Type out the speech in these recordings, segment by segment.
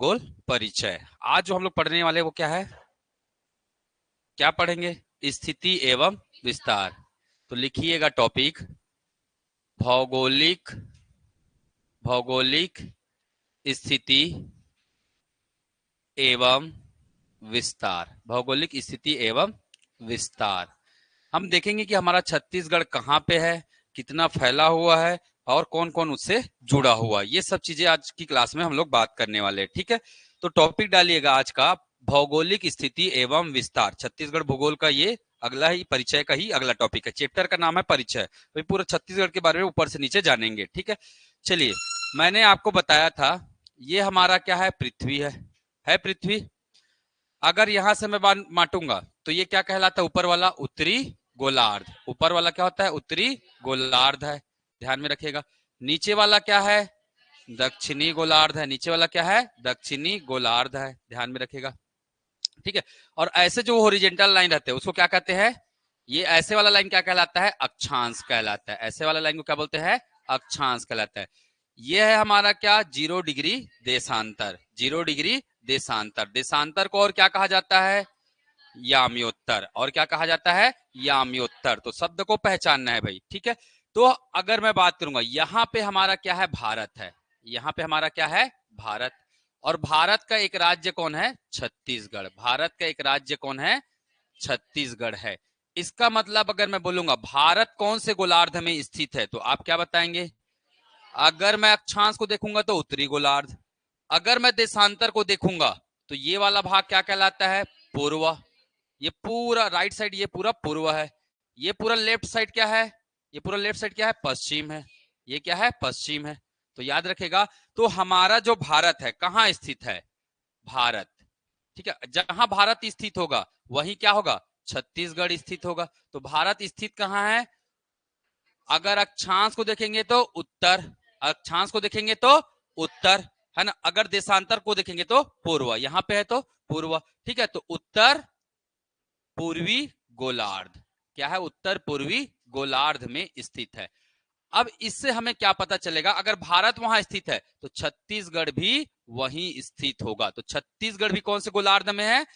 भूगोल परिचय। आज जो हम लोग पढ़ने वाले वो क्या है, क्या पढ़ेंगे? स्थिति एवं विस्तार। तो लिखिएगा टॉपिक भौगोलिक स्थिति एवं विस्तार। भौगोलिक स्थिति एवं विस्तार। हम देखेंगे कि हमारा छत्तीसगढ़ कहाँ पे है, कितना फैला हुआ है और कौन कौन उससे जुड़ा हुआ है। ये सब चीजें आज की क्लास में हम लोग बात करने वाले हैं। ठीक है, तो टॉपिक डालिएगा आज का भौगोलिक स्थिति एवं विस्तार। छत्तीसगढ़ भूगोल का ये अगला ही परिचय का ही अगला टॉपिक है। चैप्टर का नाम है परिचय। तो पूरा छत्तीसगढ़ के बारे में ऊपर से नीचे जानेंगे। ठीक है, चलिए, मैंने आपको बताया था ये हमारा क्या है, पृथ्वी है पृथ्वी। अगर यहां से मैं बांटूंगा तो ये क्या कहलाता है, ऊपर वाला उत्तरी गोलार्ध। ऊपर वाला क्या होता है, उत्तरी गोलार्ध है, ध्यान में रखिएगा। नीचे वाला क्या है, दक्षिणी गोलार्ध है। नीचे वाला क्या है, दक्षिणी गोलार्ध है, ध्यान में रखिएगा। ठीक है, और ऐसे जो हॉरिजॉन्टल लाइन रहते हैं उसको क्या कहते हैं, ये ऐसे वाला लाइन क्या कहलाता है, अक्षांश कहलाता है। ऐसे वाला लाइन को क्या बोलते हैं, अक्षांश कहलाता है। ये है हमारा क्या, 0 डिग्री देशांतर। 0 डिग्री देशांतर। देशांतर को और क्या कहा जाता है, याम्योत्तर। और क्या कहा जाता है, याम्योत्तर। तो शब्द को पहचानना है भाई। ठीक है, तो अगर मैं बात करूंगा, यहाँ पे हमारा क्या है, भारत है। यहाँ पे हमारा क्या है, भारत। और भारत का एक राज्य कौन है, छत्तीसगढ़। भारत का एक राज्य कौन है, छत्तीसगढ़ है। इसका मतलब अगर मैं बोलूंगा भारत कौन से गोलार्ध में स्थित है, तो आप क्या बताएंगे? अगर मैं अक्षांश को देखूंगा तो उत्तरी गोलार्ध। अगर मैं देशांतर को देखूंगा तो ये वाला भाग क्या कहलाता है, पूर्व। ये पूरा राइट साइड ये पूरा पूर्व है। ये पूरा लेफ्ट साइड क्या है, ये पूरा लेफ्ट साइड क्या है, पश्चिम है। ये क्या है, पश्चिम है। तो याद रखेगा, तो हमारा जो भारत है कहाँ स्थित है, भारत। ठीक है, जहां भारत स्थित होगा वहीं क्या होगा, छत्तीसगढ़ स्थित होगा। तो भारत स्थित कहाँ है, अगर अक्षांश को देखेंगे तो उत्तर, अक्षांश को देखेंगे तो उत्तर, है ना। अगर देशांतर को देखेंगे तो पूर्व, यहां पे है तो पूर्व। ठीक है, तो उत्तर पूर्वी गोलार्ध क्या है, उत्तर पूर्वी गोलार्ध में स्थित है। अब इससे हमें क्या पता चलेगा, अगर भारत वहां स्थित है तो छत्तीसगढ़ भी वहीं स्थित होगा। तो छत्तीसगढ़ भी कौन से गोलार्ध में है,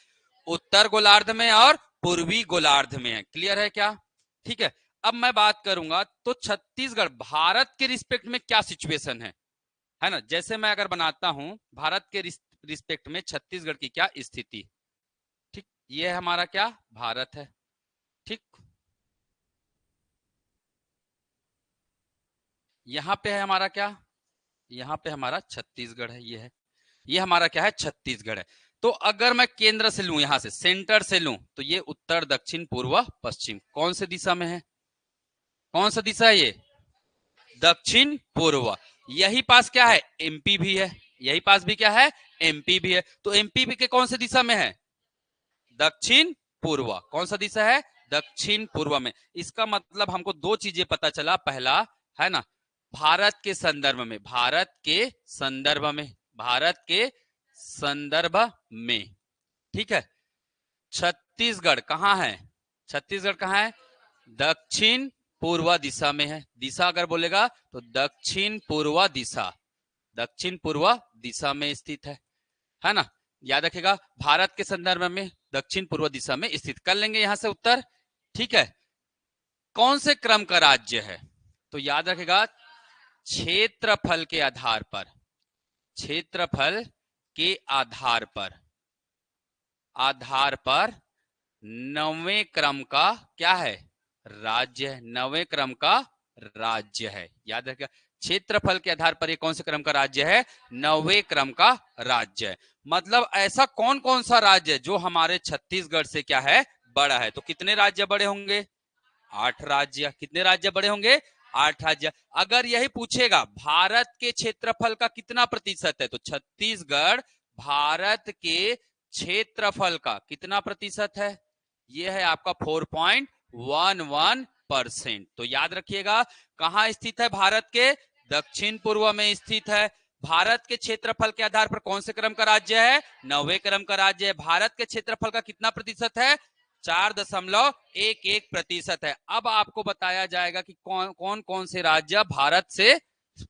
उत्तर गोलार्ध में और पूर्वी गोलार्ध में है। क्लियर है क्या? ठीक है, अब मैं बात करूंगा तो छत्तीसगढ़ भारत के रिस्पेक्ट में क्या सिचुएशन है ना। जैसे मैं अगर बनाता हूं भारत के रिस्पेक्ट में छत्तीसगढ़ की क्या स्थिति। ठीक, ये हमारा क्या, भारत है। ठीक, यहां पे है हमारा क्या, यहाँ पे हमारा छत्तीसगढ़ है, ये है, ये हमारा क्या है, छत्तीसगढ़ है। तो अगर मैं केंद्र से लूं, यहां से सेंटर से लूं, तो ये उत्तर दक्षिण पूर्व पश्चिम कौन से दिशा में है, कौन सा दिशा है ये, दक्षिण पूर्व। यही पास क्या है, एमपी भी है। यही पास भी क्या है, एमपी भी है। तो एमपी भी के कौन से दिशा में है, दक्षिण पूर्व। कौन सा दिशा है, दक्षिण पूर्व में। इसका मतलब हमको दो चीजें पता चला। पहला है ना, भारत के संदर्भ में, भारत के संदर्भ में, भारत के संदर्भ में। ठीक है, छत्तीसगढ़ कहाँ है, छत्तीसगढ़ कहाँ है, दक्षिण पूर्व दिशा में है। दिशा अगर बोलेगा तो दक्षिण पूर्व दिशा, दक्षिण पूर्व दिशा में स्थित है ना। याद रखेगा, भारत के संदर्भ में दक्षिण पूर्व दिशा में स्थित। कर लेंगे यहां से उत्तर। ठीक है, कौन से क्रम का राज्य है, तो याद रखेगा क्षेत्रफल के आधार पर, क्षेत्रफल के आधार पर, आधार पर 9वें क्रम का क्या है, राज्य है। 9वें क्रम का राज्य है। याद रखेगा, क्षेत्रफल के आधार पर ये कौन से क्रम का राज्य है, 9वें क्रम का राज्य है। मतलब ऐसा कौन कौन सा राज्य है जो हमारे छत्तीसगढ़ से क्या है, बड़ा है। तो कितने राज्य बड़े होंगे, 8 राज्य। कितने राज्य बड़े होंगे, 8 राज्य। अगर यही पूछेगा भारत के क्षेत्रफल का कितना प्रतिशत है, तो छत्तीसगढ़ भारत के क्षेत्रफल का कितना प्रतिशत है, यह है आपका 4.11%। तो याद रखिएगा, कहां स्थित है, भारत के दक्षिण पूर्व में स्थित है। भारत के क्षेत्रफल के आधार पर कौन से क्रम का राज्य है, 9वें क्रम का राज्य है। भारत के क्षेत्रफल का कितना प्रतिशत है, 4.11% है। अब आपको बताया जाएगा कि कौन कौन से राज्य भारत से,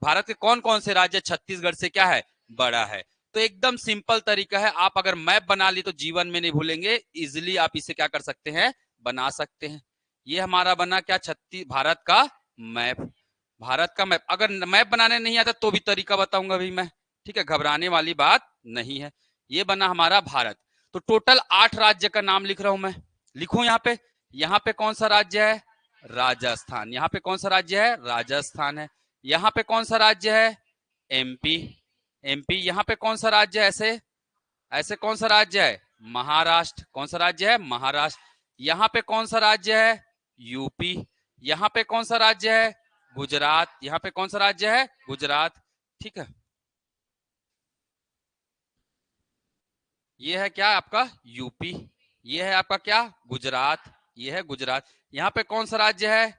भारत के कौन कौन से राज्य छत्तीसगढ़ से क्या है, बड़ा है। तो एकदम सिंपल तरीका है, आप अगर मैप बना ली तो जीवन में नहीं भूलेंगे, इजिली आप इसे क्या कर सकते हैं, बना सकते हैं। ये हमारा बना क्या, भारत का मैप। भारत का मैप, अगर मैप बनाने नहीं आता तो भी तरीका बताऊंगा अभी मैं, ठीक है, घबराने वाली बात नहीं है। ये बना हमारा भारत। तो टोटल 8 राज्य का नाम लिख रहा हूं मैं, लिखूं यहाँ पे कौन सा राज्य है, राजस्थान। यहाँ पे कौन सा राज्य है, राजस्थान है। यहाँ पे कौन सा राज्य है, एमपी। एमपी। यहाँ पे कौन सा राज्य है, ऐसे ऐसे कौन सा राज्य है, महाराष्ट्र। कौन सा राज्य है, महाराष्ट्र। यहाँ पे कौन सा राज्य है, यूपी। यहाँ पे कौन सा राज्य है, गुजरात। यहाँ पे कौन सा राज्य है, गुजरात। ठीक है, ये है क्या आपका यूपी, ये है आपका क्या, गुजरात, ये है गुजरात। यहाँ पे कौन सा राज्य है,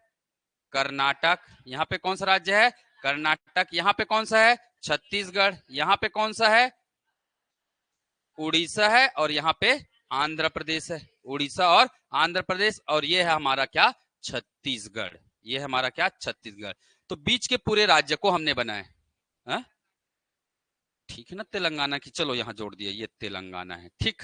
कर्नाटक। यहाँ पे कौन सा राज्य है, कर्नाटक। यहाँ पे कौन सा है, छत्तीसगढ़। यहाँ पे कौन सा है, उड़ीसा है। और यहाँ पे आंध्र प्रदेश है, उड़ीसा और आंध्र प्रदेश। और ये है हमारा क्या, छत्तीसगढ़। ये है हमारा क्या, छत्तीसगढ़। तो बीच के पूरे राज्य को हमने बनाए, हाँ? ठीक है ना, तेलंगाना की, चलो यहाँ जोड़ दिया, ये तेलंगाना है, ठीक,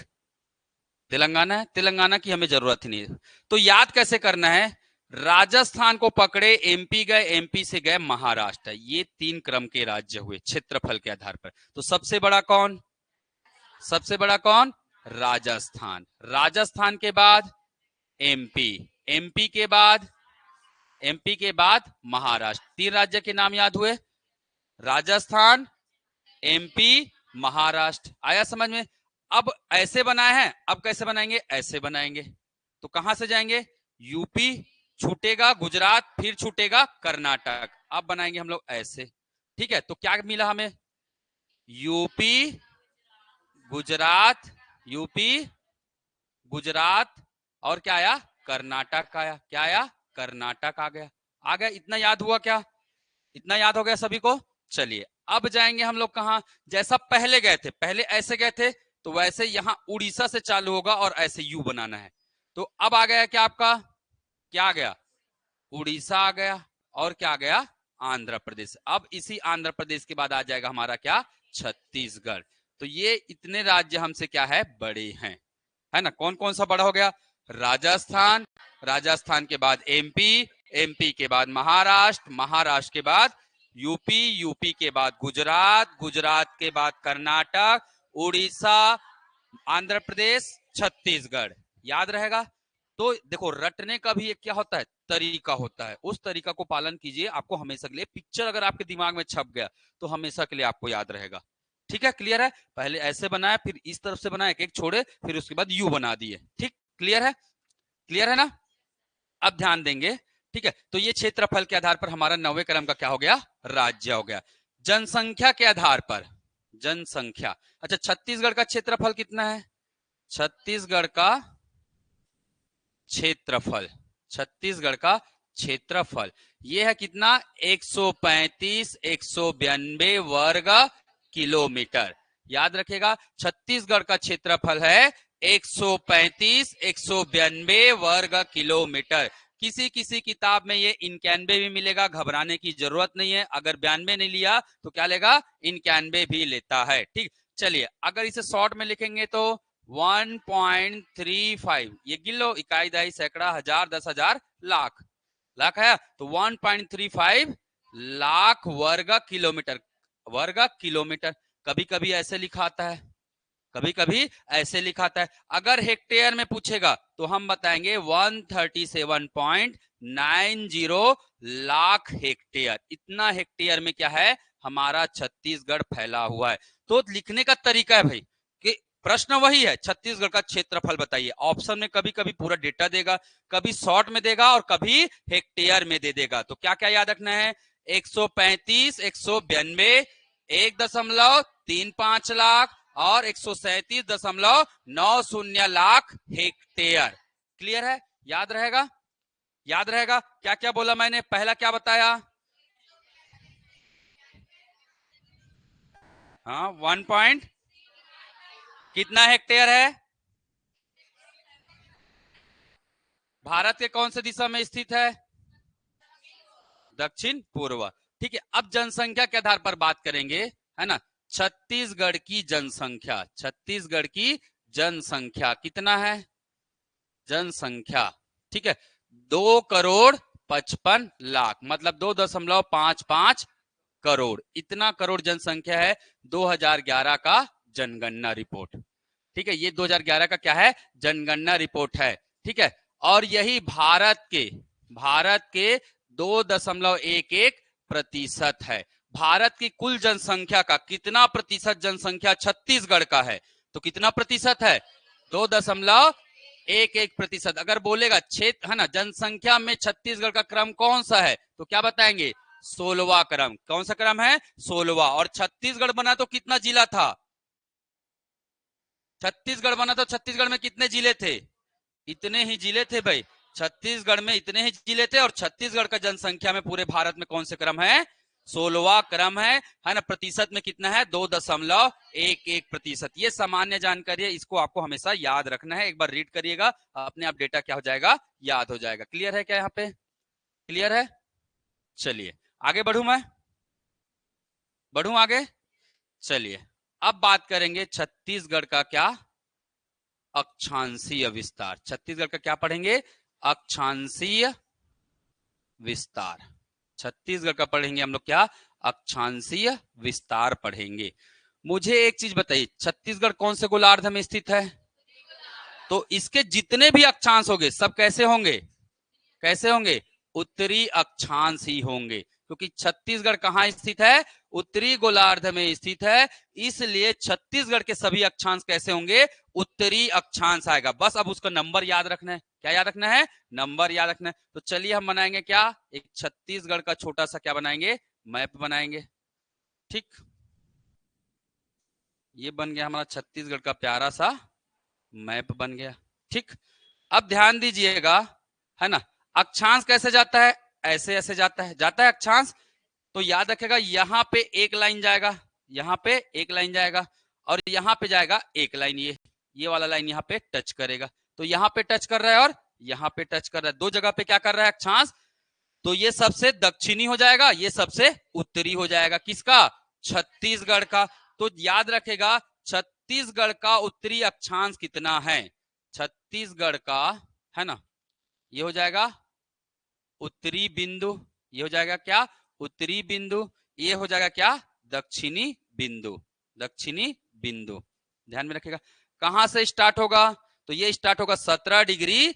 तेलंगाना है। तेलंगाना की हमें जरूरत ही नहीं है। तो याद कैसे करना है, राजस्थान को पकड़े, एमपी गए, एमपी से गए महाराष्ट्र। ये 3 क्रम के राज्य हुए क्षेत्रफल के आधार पर। तो सबसे बड़ा कौन, सबसे बड़ा कौन, राजस्थान। राजस्थान के बाद एमपी, एमपी के बाद, एमपी के बाद महाराष्ट्र। 3 राज्य के नाम याद हुए, राजस्थान, एमपी, महाराष्ट्र। आया समझ में। अब ऐसे बनाए हैं, अब कैसे बनाएंगे, ऐसे बनाएंगे। तो कहां से जाएंगे, यूपी छूटेगा, गुजरात, फिर छूटेगा कर्नाटक। अब बनाएंगे हम लोग ऐसे, ठीक है। तो क्या मिला हमें, यूपी, गुजरात, यूपी, गुजरात, और क्या आया, कर्नाटक आया। क्या आया, कर्नाटक आ गया। आ गया, इतना याद हुआ क्या, इतना याद हो गया सभी को। चलिए अब जाएंगे हम लोग कहां, जैसा पहले गए थे, पहले ऐसे गए थे, तो वैसे यहां उड़ीसा से चालू होगा और ऐसे यू बनाना है। तो अब आ गया क्या आपका, क्या आ गया, उड़ीसा आ गया, और क्या आ गया, आंध्र प्रदेश। अब इसी आंध्र प्रदेश के बाद आ जाएगा हमारा क्या, छत्तीसगढ़। तो ये इतने राज्य हमसे क्या है, बड़े हैं, है ना। कौन कौन सा बड़ा हो गया, राजस्थान, राजस्थान के बाद एमपी, एमपी के बाद महाराष्ट्र, महाराष्ट्र के बाद यूपी, यूपी के बाद गुजरात, गुजरात के बाद कर्नाटक, उड़ीसा, आंध्र प्रदेश, छत्तीसगढ़। याद रहेगा। तो देखो, रटने का भी एक क्या होता है, तरीका होता है। उस तरीका को पालन कीजिए, आपको हमेशा के लिए, पिक्चर अगर आपके दिमाग में छप गया तो हमेशा के लिए आपको याद रहेगा। ठीक है, क्लियर है। पहले ऐसे बनाया, फिर इस तरफ से बनाया, एक एक छोड़े, फिर उसके बाद यू बना दिए। ठीक, क्लियर है, क्लियर है ना। अब ध्यान देंगे, ठीक है। तो ये क्षेत्रफल के आधार पर हमारा 9वें क्रम का क्या हो गया, राज्य हो गया। जनसंख्या के आधार पर, जनसंख्या, अच्छा, छत्तीसगढ़ का क्षेत्रफल कितना है, छत्तीसगढ़ का क्षेत्रफल, छत्तीसगढ़ का क्षेत्रफल ये है कितना, 135 192 वर्ग किलोमीटर। याद रखेगा, छत्तीसगढ़ का क्षेत्रफल है 135 192 वर्ग किलोमीटर। किसी किसी किताब में ये 91 भी मिलेगा, घबराने की जरूरत नहीं है। अगर 92 नहीं लिया तो क्या लेगा, 91 भी लेता है। ठीक, चलिए अगर इसे शॉर्ट में लिखेंगे तो 1.35, ये गिलो, इकाई, दहाई, सैकड़ा, हजार, 10,000, लाख, लाख है तो 1.35 लाख वर्ग किलोमीटर, वर्ग किलोमीटर। कभी कभी ऐसे लिखा आता है, कभी कभी ऐसे लिखा आता है। अगर हेक्टेयर में पूछेगा तो हम बताएंगे 137.90 लाख हेक्टेयर। इतना हेक्टेयर में क्या है, हमारा छत्तीसगढ़ फैला हुआ है। तो लिखने का तरीका है भाई कि प्रश्न वही है, छत्तीसगढ़ का क्षेत्रफल बताइए। ऑप्शन में कभी कभी पूरा डेटा देगा, कभी शॉर्ट में देगा और कभी हेक्टेयर में दे देगा। तो क्या क्या याद रखना है, 135 192 1.35 लाख और 137.90 लाख हेक्टेयर। क्लियर है, याद रहेगा, याद रहेगा। क्या क्या बोला मैंने, पहला क्या बताया, हाँ 1 पॉइंट कितना हेक्टेयर है, भारत के कौन से दिशा में स्थित है, दक्षिण पूर्व। ठीक है, अब जनसंख्या के आधार पर बात करेंगे, है ना। छत्तीसगढ़ की जनसंख्या, छत्तीसगढ़ की जनसंख्या कितना है? जनसंख्या, ठीक है, 2,55,00,000, मतलब 2.55 करोड़, इतना करोड़ जनसंख्या है 2011 का जनगणना रिपोर्ट। ठीक है, ये 2011 का क्या है? जनगणना रिपोर्ट है। ठीक है, और यही भारत के 2.11% है। भारत की कुल जनसंख्या का कितना प्रतिशत जनसंख्या छत्तीसगढ़ का है? तो कितना प्रतिशत है? 2.11%। अगर बोलेगा क्षेत्र है ना, जनसंख्या में छत्तीसगढ़ का क्रम कौन सा है, तो क्या बताएंगे? 16वां क्रम। कौन सा क्रम है? 16वां। और छत्तीसगढ़ बना तो कितना जिला था? छत्तीसगढ़ बना तो छत्तीसगढ़ में कितने जिले थे? इतने ही जिले थे भाई, छत्तीसगढ़ में इतने ही जिले थे। और छत्तीसगढ़ का जनसंख्या में पूरे भारत में कौन से क्रम है? 16वां क्रम है ना। प्रतिशत में कितना है? 2.11%। ये सामान्य जानकारी है, इसको आपको हमेशा याद रखना है। एक बार रीड करिएगा, अपने आप डेटा क्या हो जाएगा? याद हो जाएगा। क्लियर है क्या? यहाँ पे क्लियर है? चलिए आगे बढ़ू, मैं बढ़ू आगे। चलिए अब बात करेंगे छत्तीसगढ़ का क्या? अक्षांशीय विस्तार। छत्तीसगढ़ का क्या पढ़ेंगे? अक्षांशीय विस्तार। छत्तीसगढ़ का पढ़ेंगे हम लोग क्या? अक्षांशीय विस्तार पढ़ेंगे। मुझे एक चीज बताइए, छत्तीसगढ़ कौन से गोलार्ध में स्थित है? तो इसके जितने भी अक्षांश होंगे सब कैसे होंगे? कैसे होंगे? उत्तरी अक्षांश ही होंगे, क्योंकि छत्तीसगढ़ कहां स्थित है? उत्तरी गोलार्ध में स्थित है। इसलिए छत्तीसगढ़ के सभी अक्षांश कैसे होंगे? उत्तरी अक्षांश आएगा। बस अब उसका नंबर याद रखना है। क्या याद रखना है? नंबर याद रखना है। तो चलिए हम बनाएंगे क्या? एक छत्तीसगढ़ का छोटा सा क्या बनाएंगे? मैप बनाएंगे। ठीक, ये बन गया हमारा छत्तीसगढ़ का प्यारा सा मैप बन गया। ठीक, अब ध्यान दीजिएगा, है ना, अक्षांश कैसे जाता है? ऐसे ऐसे जाता है अक्षांश। तो याद रखेगा, यहाँ पे एक लाइन जाएगा, यहाँ पे एक लाइन जाएगा, और यहाँ पे जाएगा एक लाइन। ये वाला लाइन यहाँ पे टच करेगा। तो यहाँ पे टच कर रहा है और यहाँ पे टच कर रहा है। दो जगह पे क्या कर रहा है अक्षांश? तो ये सबसे दक्षिणी हो जाएगा, ये सबसे उत्तरी हो जाएगा। किसका? छत्तीसगढ़ का। तो याद रखेगा, छत्तीसगढ़ का उत्तरी अक्षांश कितना है? छत्तीसगढ़ का, है ना, ये हो जाएगा उत्तरी बिंदु। ये हो जाएगा क्या? उत्तरी बिंदु। ये हो जाएगा क्या? दक्षिणी बिंदु। दक्षिणी बिंदु ध्यान में रखेगा। कहां से स्टार्ट होगा? तो ये स्टार्ट होगा 17 डिग्री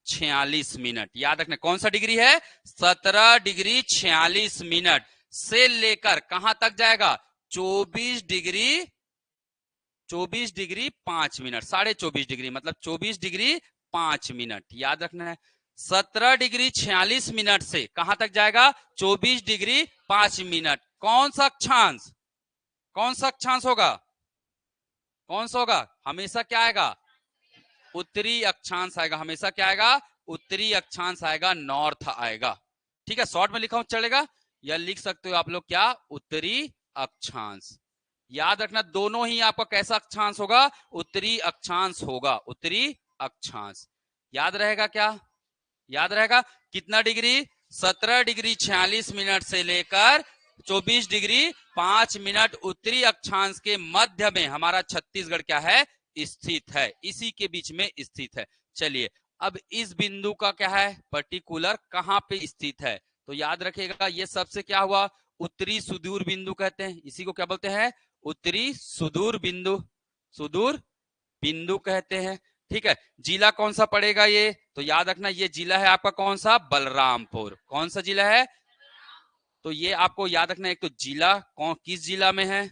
46 मिनट। याद रखना कौन सा डिग्री है? 17 डिग्री 46 मिनट से लेकर कहां तक जाएगा? 24 डिग्री 5 मिनट, 24.5 डिग्री, मतलब 24 डिग्री 5 मिनट। याद रखना है, 17 डिग्री 46 मिनट से कहां तक जाएगा? 24 डिग्री 5 मिनट। कौन सा अक्षांश? कौन सा अक्षांश होगा? कौन सा होगा? हमेशा क्या आएगा? उत्तरी अक्षांश आएगा। हमेशा क्या आएगा? उत्तरी अक्षांश आएगा, नॉर्थ आएगा। ठीक है, शॉर्ट में लिखा हूं चलेगा, या लिख सकते हो आप लोग क्या? उत्तरी अक्षांश। याद रखना, दोनों ही आपका कैसा अक्षांश होगा? उत्तरी अक्षांश होगा, उत्तरी अक्षांश। याद रहेगा क्या? याद रहेगा कितना डिग्री? 17 डिग्री 46 मिनट से लेकर 24 डिग्री 5 मिनट उत्तरी अक्षांश के मध्य में हमारा छत्तीसगढ़ क्या है? स्थित है, इसी के बीच में स्थित है। चलिए अब इस बिंदु का क्या है? पर्टिकुलर कहां पे स्थित है? तो याद रखिएगा, ये सबसे क्या हुआ? उत्तरी सुदूर बिंदु कहते हैं। इसी को क्या बोलते हैं? उत्तरी सुदूर बिंदु, सुदूर बिंदु कहते हैं। ठीक है, जिला कौन सा पड़ेगा ये? तो याद रखना, ये जिला है आपका कौन सा? बलरामपुर। कौन सा जिला है? तो ये आपको याद रखना है, एक तो जिला कौन, किस जिला में है,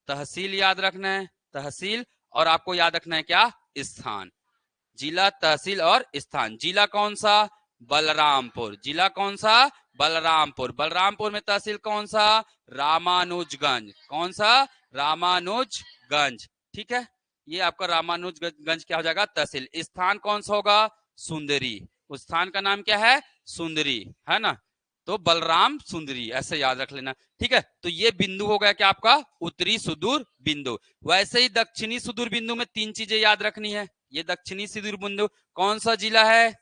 तहसील याद रखना है, तहसील, और आपको याद रखना है क्या? स्थान। जिला, तहसील और स्थान। जिला कौन सा? बलरामपुर। जिला कौन सा? बलरामपुर। बलरामपुर में तहसील कौन सा? रामानुजगंज। कौन सा? रामानुजगंज। ठीक है, ये आपका रामानुजगंज क्या हो जाएगा? तहसील। स्थान कौन सा होगा? सुंदरी। उस स्थान का नाम क्या है? सुंदरी, है ना। तो बलराम सुंदरी ऐसे याद रख लेना। ठीक है, तो ये बिंदु हो गया क्या आपका? उत्तरी सुदूर बिंदु। वैसे ही दक्षिणी सुदूर बिंदु में 3 चीजें याद रखनी है। ये दक्षिणी सुदूर बिंदु कौन सा जिला है?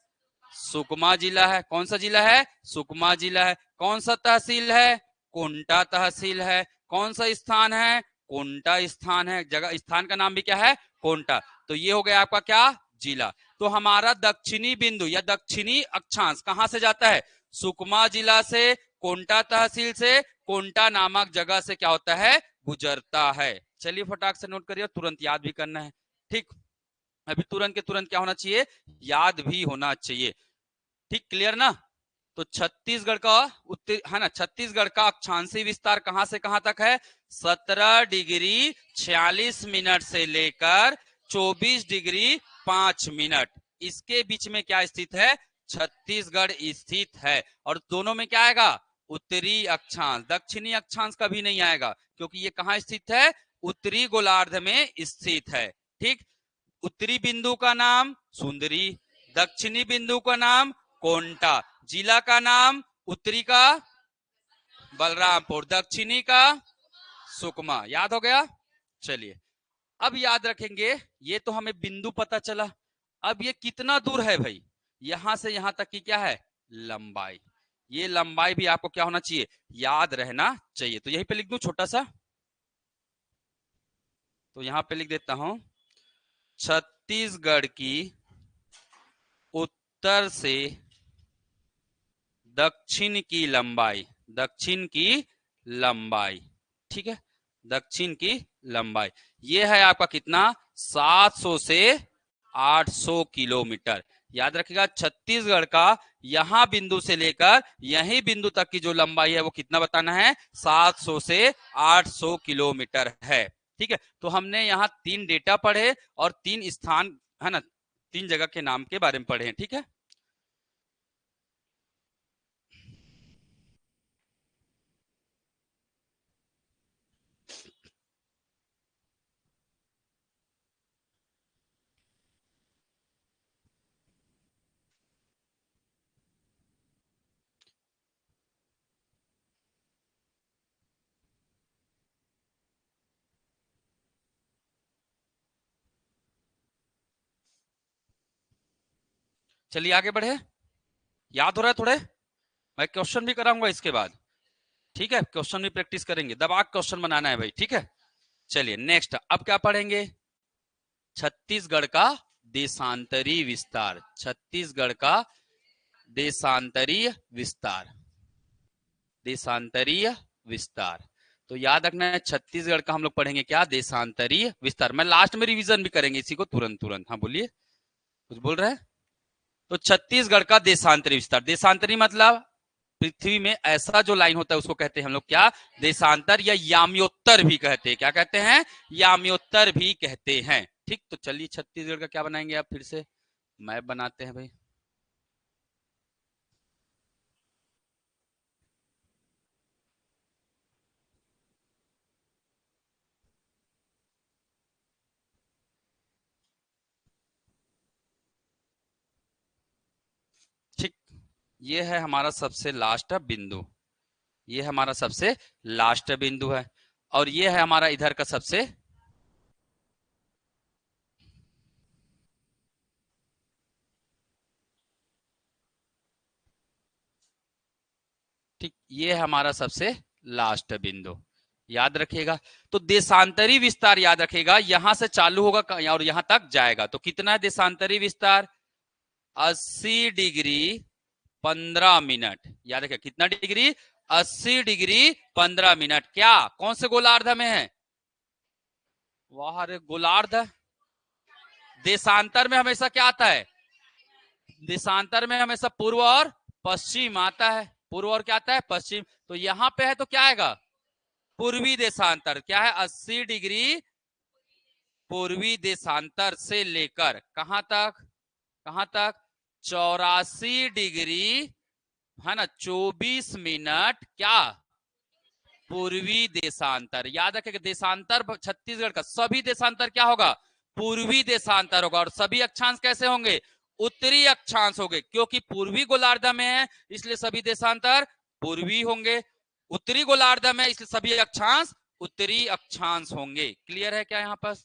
सुकमा जिला है। कौन सा जिला है? सुकमा जिला है। कौन सा तहसील है? कुंटा तहसील है। कौन सा स्थान है? कोंटा स्थान है, जगह स्थान का नाम भी क्या है, कोंटा। तो ये हो गया आपका क्या, जिला। तो हमारा दक्षिणी बिंदु या दक्षिणी अक्षांश कहां से जाता है, सुकमा जिला से, कोंटा तहसील से, कोंटा नामक जगह से क्या होता है, गुजरता है। चलिए फटाक से नोट करिए, तुरंत याद भी करना है। ठीक, अभी तुरंत के तुरंत क्या होना चाहिए, याद भी होना चाहिए। ठीक, क्लियर ना। तो छत्तीसगढ़ का उत्तर है ना, छत्तीसगढ़ का अक्षांशीय विस्तार कहां से कहां तक है, 17 डिग्री 46 मिनट से लेकर 24 डिग्री 5 मिनट, इसके बीच में क्या स्थित है, छत्तीसगढ़ स्थित है। और दोनों में क्या आएगा, उत्तरी अक्षांश, दक्षिणी अक्षांश कभी नहीं आएगा, क्योंकि ये कहां स्थित है, उत्तरी गोलार्ध में स्थित है। ठीक, उत्तरी बिंदु का नाम सुंदरी, दक्षिणी बिंदु का नाम कोंटा, जिला का नाम उत्तरी का बलरामपुर, दक्षिणी का सुकमा। याद हो गया। चलिए अब याद रखेंगे, ये तो हमें बिंदु पता चला। अब ये कितना दूर है भाई, यहां से यहां तक की क्या है, लंबाई। ये लंबाई भी आपको क्या होना चाहिए, याद रहना चाहिए। तो यहीं पे लिख दूं छोटा सा, तो यहां पे लिख देता हूं, छत्तीसगढ़ की उत्तर से दक्षिण की लंबाई, दक्षिण की लंबाई, ठीक है, दक्षिण की लंबाई ये है आपका कितना, 700 से 800 किलोमीटर। याद रखिएगा, छत्तीसगढ़ का यहां बिंदु से लेकर यही बिंदु तक की जो लंबाई है वो कितना बताना है, 700 से 800 किलोमीटर है। ठीक है, तो हमने यहाँ 3 डेटा पढ़े और 3 स्थान है ना, 3 जगह के नाम के बारे में पढ़े हैं। ठीक है, चलिए आगे बढ़े। याद हो रहा है थोड़े, मैं क्वेश्चन भी कराऊंगा इसके बाद। ठीक है, क्वेश्चन भी प्रैक्टिस करेंगे, दबा क्वेश्चन बनाना है भाई। ठीक है, चलिए नेक्स्ट अब क्या पढ़ेंगे, छत्तीसगढ़ का देशांतरी विस्तार, छत्तीसगढ़ का देशांतरीय विस्तार, देशांतरीय विस्तार। तो याद रखना है, छत्तीसगढ़ का हम लोग पढ़ेंगे क्या, देशांतरीय विस्तार। मैं लास्ट में रिवीजन भी करेंगे इसी को तुरंत तुरंत। हाँ बोलिए, कुछ बोल रहे हैं। तो छत्तीसगढ़ का देशांतरी विस्तार, देशांतरी मतलब पृथ्वी में ऐसा जो लाइन होता है उसको कहते हैं हम लोग क्या, देशांतर या याम्योत्तर भी कहते हैं। क्या कहते हैं, याम्योत्तर भी कहते हैं। ठीक, तो चलिए छत्तीसगढ़ का क्या बनाएंगे आप, फिर से मैप बनाते हैं भाई। ठीक, ये है हमारा सबसे लास्ट बिंदु, ये हमारा सबसे लास्ट बिंदु है, और ये है हमारा इधर का सबसे, ठीक, ये है हमारा सबसे लास्ट बिंदु। याद रखिएगा, तो देशांतरी विस्तार याद रखिएगा, यहां से चालू होगा और यहां तक जाएगा। तो कितना है देशांतरी विस्तार, 80 डिग्री 15 मिनट। याद रखिए कितना डिग्री, 80 डिग्री 15 मिनट। क्या कौन से गोलार्ध में है, वहां गोलार्ध। देशांतर में हमेशा क्या आता है, देशांतर में हमेशा पूर्व और पश्चिम आता है, पूर्व और क्या आता है, पश्चिम। तो यहां पे है तो क्या आएगा, पूर्वी देशांतर। क्या है, 80 डिग्री पूर्वी देशांतर से लेकर कहां तक, कहां तक, 84 डिग्री है ना 24 मिनट क्या, पूर्वी देशांतर। याद रखें देशांतर छत्तीसगढ़ का सभी देशांतर क्या होगा, पूर्वी देशांतर होगा। और सभी अक्षांश कैसे होंगे, उत्तरी अक्षांश होंगे, क्योंकि पूर्वी गोलार्ध में है इसलिए सभी देशांतर पूर्वी होंगे, उत्तरी गोलार्ध में इसलिए सभी अक्षांश उत्तरी अक्षांश होंगे। क्लियर है क्या यहाँ पर।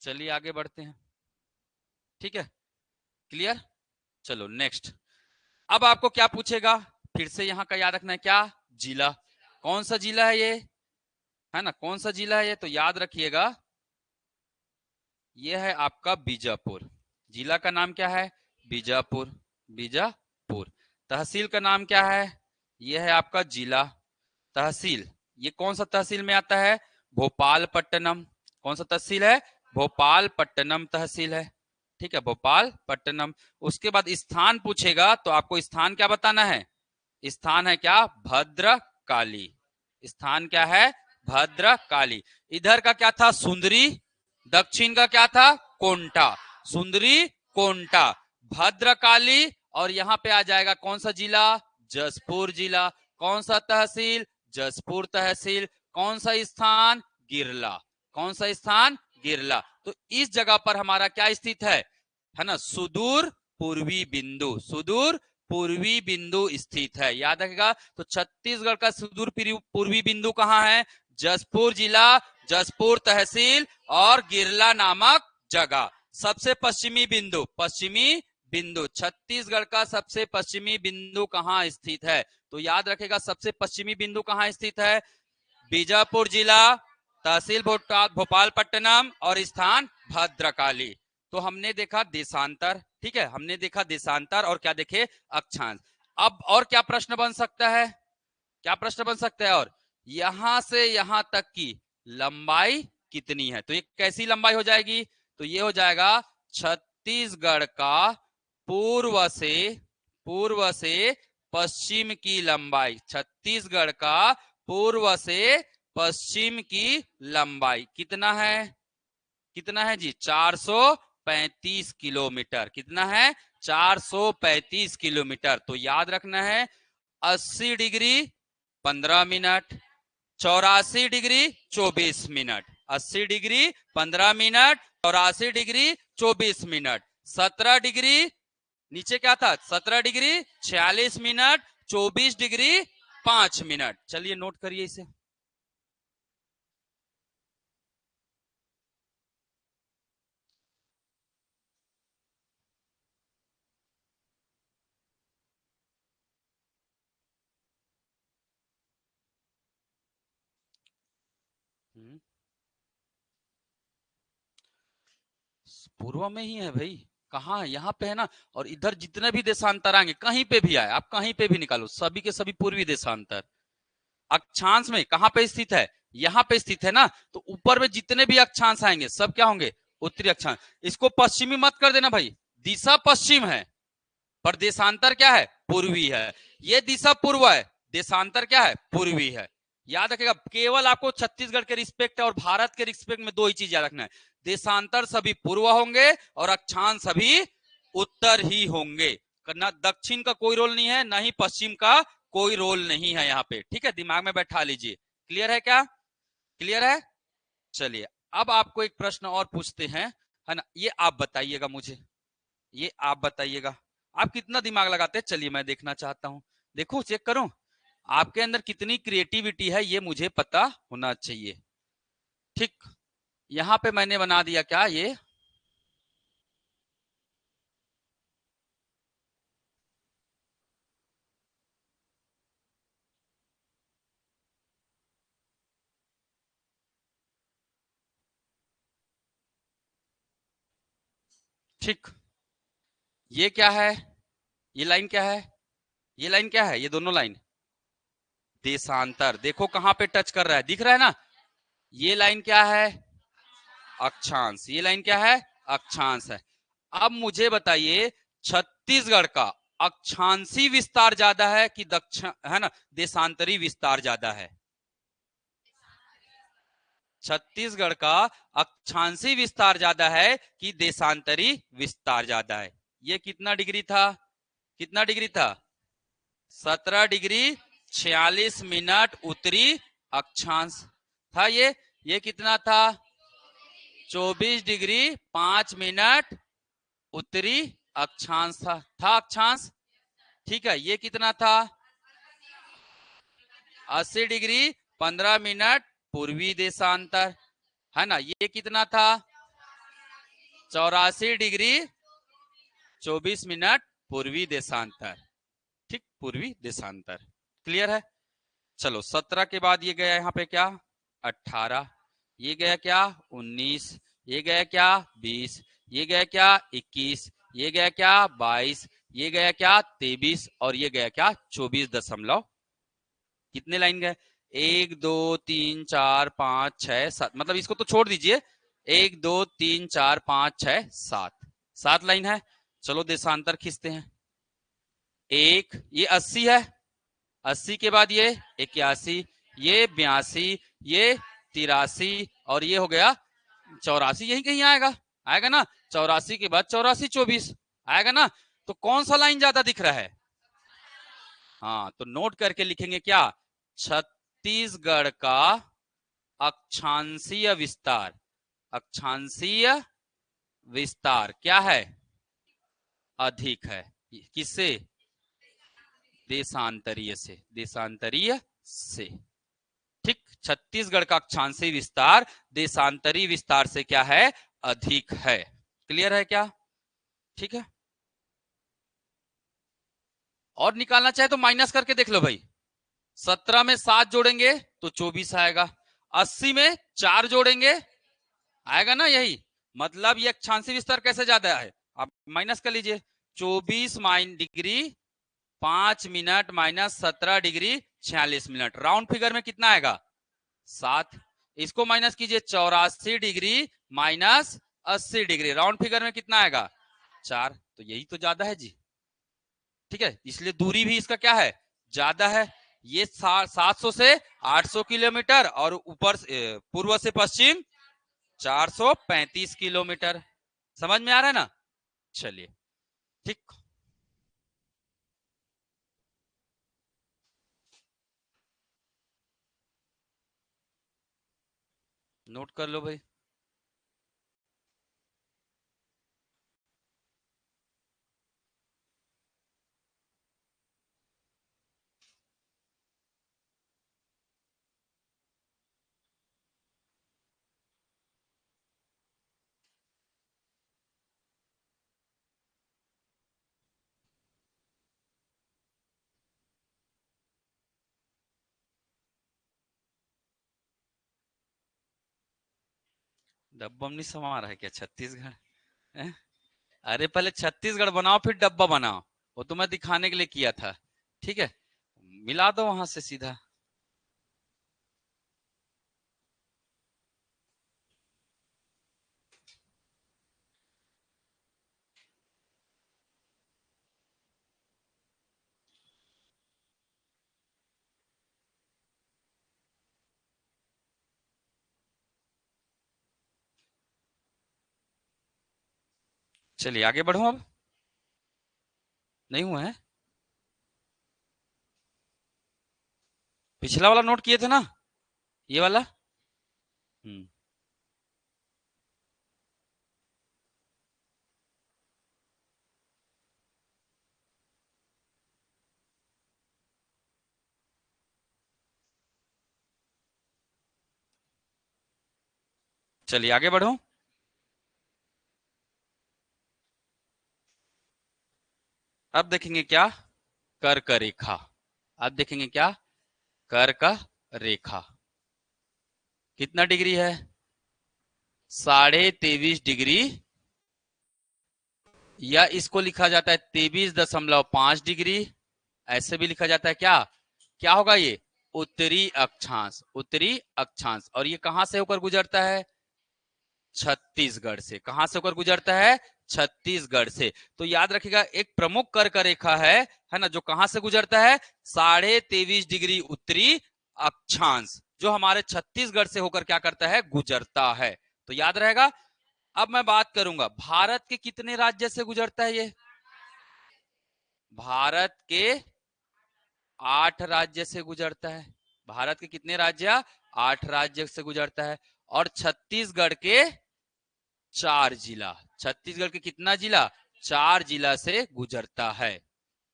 चलिए आगे बढ़ते हैं। ठीक है, क्लियर। चलो नेक्स्ट, अब आपको क्या पूछेगा, फिर से यहाँ का याद रखना है क्या, जिला। कौन सा जिला है ये, है ना। कौन सा जिला है ये, तो याद रखिएगा, ये है आपका बीजापुर। जिला का नाम क्या है, बीजापुर, बीजापुर। तहसील का नाम क्या है, ये है आपका जिला। तहसील, ये कौन सा तहसील में आता है, भोपालपट्टनम। कौन सा तहसील है, भोपालपट्टनम तहसील है। ठीक है, भोपालपट्टनम। उसके बाद स्थान पूछेगा तो आपको स्थान क्या बताना है, स्थान है क्या, भद्रकाली। स्थान क्या है, भद्रकाली। इधर का क्या था, सुंदरी। दक्षिण का क्या था, कोंटा। सुंदरी, कोंटा, भद्रकाली। और यहाँ पे आ जाएगा कौन सा जिला, जसपुर जिला। कौन सा तहसील, जसपुर तहसील। कौन सा स्थान, गिरला। कौन सा स्थान, गिरला। तो इस जगह पर हमारा क्या स्थित है ना, सुदूर पूर्वी बिंदु, सुदूर पूर्वी बिंदु स्थित है। याद रखेगा, तो छत्तीसगढ़ का सुदूर पूर्वी बिंदु कहाँ है, जसपुर जिला, जसपुर तहसील और गिरला नामक जगह। सबसे पश्चिमी बिंदु, पश्चिमी बिंदु, छत्तीसगढ़ का सबसे पश्चिमी बिंदु कहाँ स्थित है, तो याद रखेगा सबसे पश्चिमी बिंदु कहाँ स्थित है, बीजापुर जिला, तहसील भोपालपट्टनम और स्थान भद्रकाली। तो हमने देखा देशांतर, ठीक है, हमने देखा देशांतर और क्या देखे, अक्षांश। अब और क्या प्रश्न बन सकता है, क्या प्रश्न बन सकता है, और यहां से यहां तक की लंबाई कितनी है, तो ये कैसी लंबाई हो जाएगी, तो ये हो जाएगा छत्तीसगढ़ का पूर्व से पश्चिम की लंबाई, छत्तीसगढ़ का पूर्व से पश्चिम की लंबाई कितना है, कितना है जी, 435 किलोमीटर। कितना है, 435 किलोमीटर। तो याद रखना है 80 degree 15 minute, 84 degree 24 minute, 80 degree 15 minute, 84 degree 24 minute, 17 degree, नीचे क्या था, 17 डिग्री 46 मिनट, 24 डिग्री 5 मिनट। चलिए नोट करिए इसे। पूर्व में ही है भाई, कहाँ है, यहाँ पे है ना। और इधर जितने भी देशांतर आएंगे, कहीं पे भी आए, आप कहीं पे भी निकालो, सभी के सभी पूर्वी देशांतर। अक्षांश में कहाँ पे स्थित है, यहाँ पे स्थित है ना। तो ऊपर में जितने भी अक्षांश आएंगे सब क्या होंगे, उत्तरी अक्षांश। इसको पश्चिमी मत कर देना भाई, दिशा पश्चिम है पर देशांतर क्या है, पूर्वी है। ये दिशा पूर्व है, देशांतर क्या है, पूर्वी है। याद रखेगा, केवल आपको छत्तीसगढ़ के रिस्पेक्ट और भारत के रिस्पेक्ट में दो ही चीज याद रखना है, देशांतर सभी पूर्व होंगे और अक्षांश सभी उत्तर ही होंगे। ना दक्षिण का कोई रोल नहीं है, ना ही पश्चिम का कोई रोल नहीं है यहाँ पे, ठीक है, दिमाग में बैठा लीजिए। क्लियर है क्या, क्लियर है। चलिए अब आपको एक प्रश्न और पूछते हैं, है ना, ये आप बताइएगा मुझे, ये आप बताइएगा, आप कितना दिमाग लगाते हैं, चलिए मैं देखना चाहता हूं। देखो चेक करूं आपके अंदर कितनी क्रिएटिविटी है, ये मुझे पता होना चाहिए। ठीक, यहां पे मैंने बना दिया क्या ये, ठीक, ये क्या है, ये लाइन क्या है, ये लाइन क्या है, ये दोनों लाइन देशांतर। देखो कहां पे टच कर रहा है, दिख रहा है ना। ये लाइन क्या है, अक्षांश, ये लाइन क्या है, अक्षांश है। अब मुझे बताइए छत्तीसगढ़ का अक्षांशी विस्तार ज्यादा है कि दक्षिण, है ना, देशांतरी विस्तार ज्यादा है। छत्तीसगढ़ का अक्षांशी विस्तार ज्यादा है कि देशांतरी विस्तार ज्यादा है। ये कितना डिग्री था, कितना डिग्री था, 17 डिग्री 46 मिनट उत्तरी अक्षांश था। ये कितना था, 24 डिग्री 5 मिनट उत्तरी अक्षांश था अक्षांश। ठीक है, ये कितना था, 80 डिग्री 15 मिनट पूर्वी देशांतर, है ना। ये कितना था, 84 डिग्री 24 मिनट पूर्वी देशांतर, ठीक, पूर्वी देशांतर। क्लियर है। चलो 17 के बाद ये गया यहाँ पे क्या, 18, ये गया क्या 19, ये गया क्या 20, ये गया क्या 21, ये गया क्या 22, ये गया क्या 23 और ये गया क्या 24 दशमलव कितने लाइन गए 1 2 3 4 5 6 7, मतलब इसको तो छोड़ दीजिए 1 2 3 4 5 6 7, 7 लाइन है। चलो देशांतर खींचते हैं। एक ये 80 है, 80 के बाद ये 81, ये 82, ये 83 और ये हो गया 84, यही कहीं आएगा, आएगा ना 84 के बाद 84 24 आएगा ना। तो कौन सा लाइन ज्यादा दिख रहा है? हाँ, तो नोट करके लिखेंगे क्या, छत्तीसगढ़ का अक्षांशीय विस्तार, अक्षांशीय विस्तार क्या है, अधिक है। किससे? देशांतरीय से, देशांतरीय से। ठीक, छत्तीसगढ़ का अक्षांशीय विस्तार देशांतरीय विस्तार से क्या है, अधिक है। क्लियर है क्या? ठीक है। और निकालना चाहे तो माइनस करके देख लो भाई। 17 में 7 जोड़ेंगे तो 24 आएगा, 80 में 4 जोड़ेंगे आएगा ना यही। मतलब ये अक्षांशीय विस्तार कैसे ज्यादा है, आप माइनस कर लीजिए। 24 degree 5 minute minus 17 degree 46 minute, round figure में कितना आएगा 7। इसको माइनस कीजिए, 84 degree minus 80 degree, round figure में कितना आएगा 4। तो यही तो ज्यादा है जी। ठीक है, इसलिए दूरी भी इसका क्या है, ज्यादा है। ये 700 से 800 किलोमीटर और ऊपर पूर्व से पश्चिम 435 किलोमीटर। समझ में आ रहा है ना? चलिए ठीक, नोट कर लो भाई। डब्बा में नहीं समा रहा है क्या छत्तीसगढ़? अरे पहले छत्तीसगढ़ बनाओ फिर डब्बा बनाओ, वो तो मैं दिखाने के लिए किया था। ठीक है, मिला दो वहां से सीधा। चलिए आगे बढ़ो अब। नहीं हुआ है? पिछला वाला नोट किए थे ना, ये वाला। हम्म, चलिए आगे बढ़ो। अब देखेंगे क्या, कर्क रेखा। अब देखेंगे क्या, कर्क रेखा कितना डिग्री है, 23.5 डिग्री, या इसको लिखा जाता है 23.5 डिग्री, ऐसे भी लिखा जाता है क्या, क्या होगा ये, उत्तरी अक्षांश, उत्तरी अक्षांश। और ये कहां से होकर गुजरता है, छत्तीसगढ़ से। कहां से होकर गुजरता है, छत्तीसगढ़ से। तो याद रखिएगा एक प्रमुख कर्क रेखा है ना, जो कहां से गुजरता है, 23.5 डिग्री उत्तरी अक्षांश, जो हमारे छत्तीसगढ़ से होकर क्या करता है, गुजरता है। तो याद रहेगा। अब मैं बात करूंगा भारत के कितने राज्य से गुजरता है ये, भारत के 8 राज्य से गुजरता है। भारत के कितने राज्य, 8 राज्य से गुजरता है। और छत्तीसगढ़ के 4 जिला, छत्तीसगढ़ के कितना जिला, 4 जिला से गुजरता है।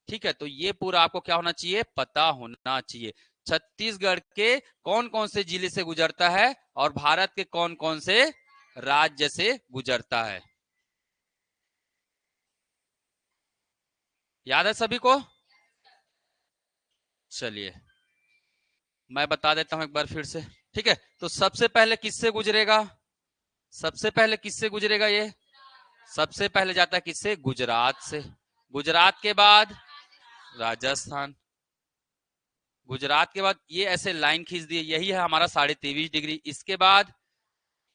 ठीक है, तो ये पूरा आपको क्या होना चाहिए, पता होना चाहिए। छत्तीसगढ़ के कौन कौन से जिले से गुजरता है और भारत के कौन कौन से राज्य से गुजरता है, याद है सभी को? चलिए मैं बता देता हूं एक बार फिर से। ठीक है, तो सबसे पहले किससे गुजरेगा? सबसे पहले किससे गुजरेगा ये? सबसे पहले जाता है किससे? गुजरात से। गुजरात के बाद राजस्थान। गुजरात के बाद ये ऐसे लाइन खींच दी, यही है हमारा 23.5 डिग्री। इसके बाद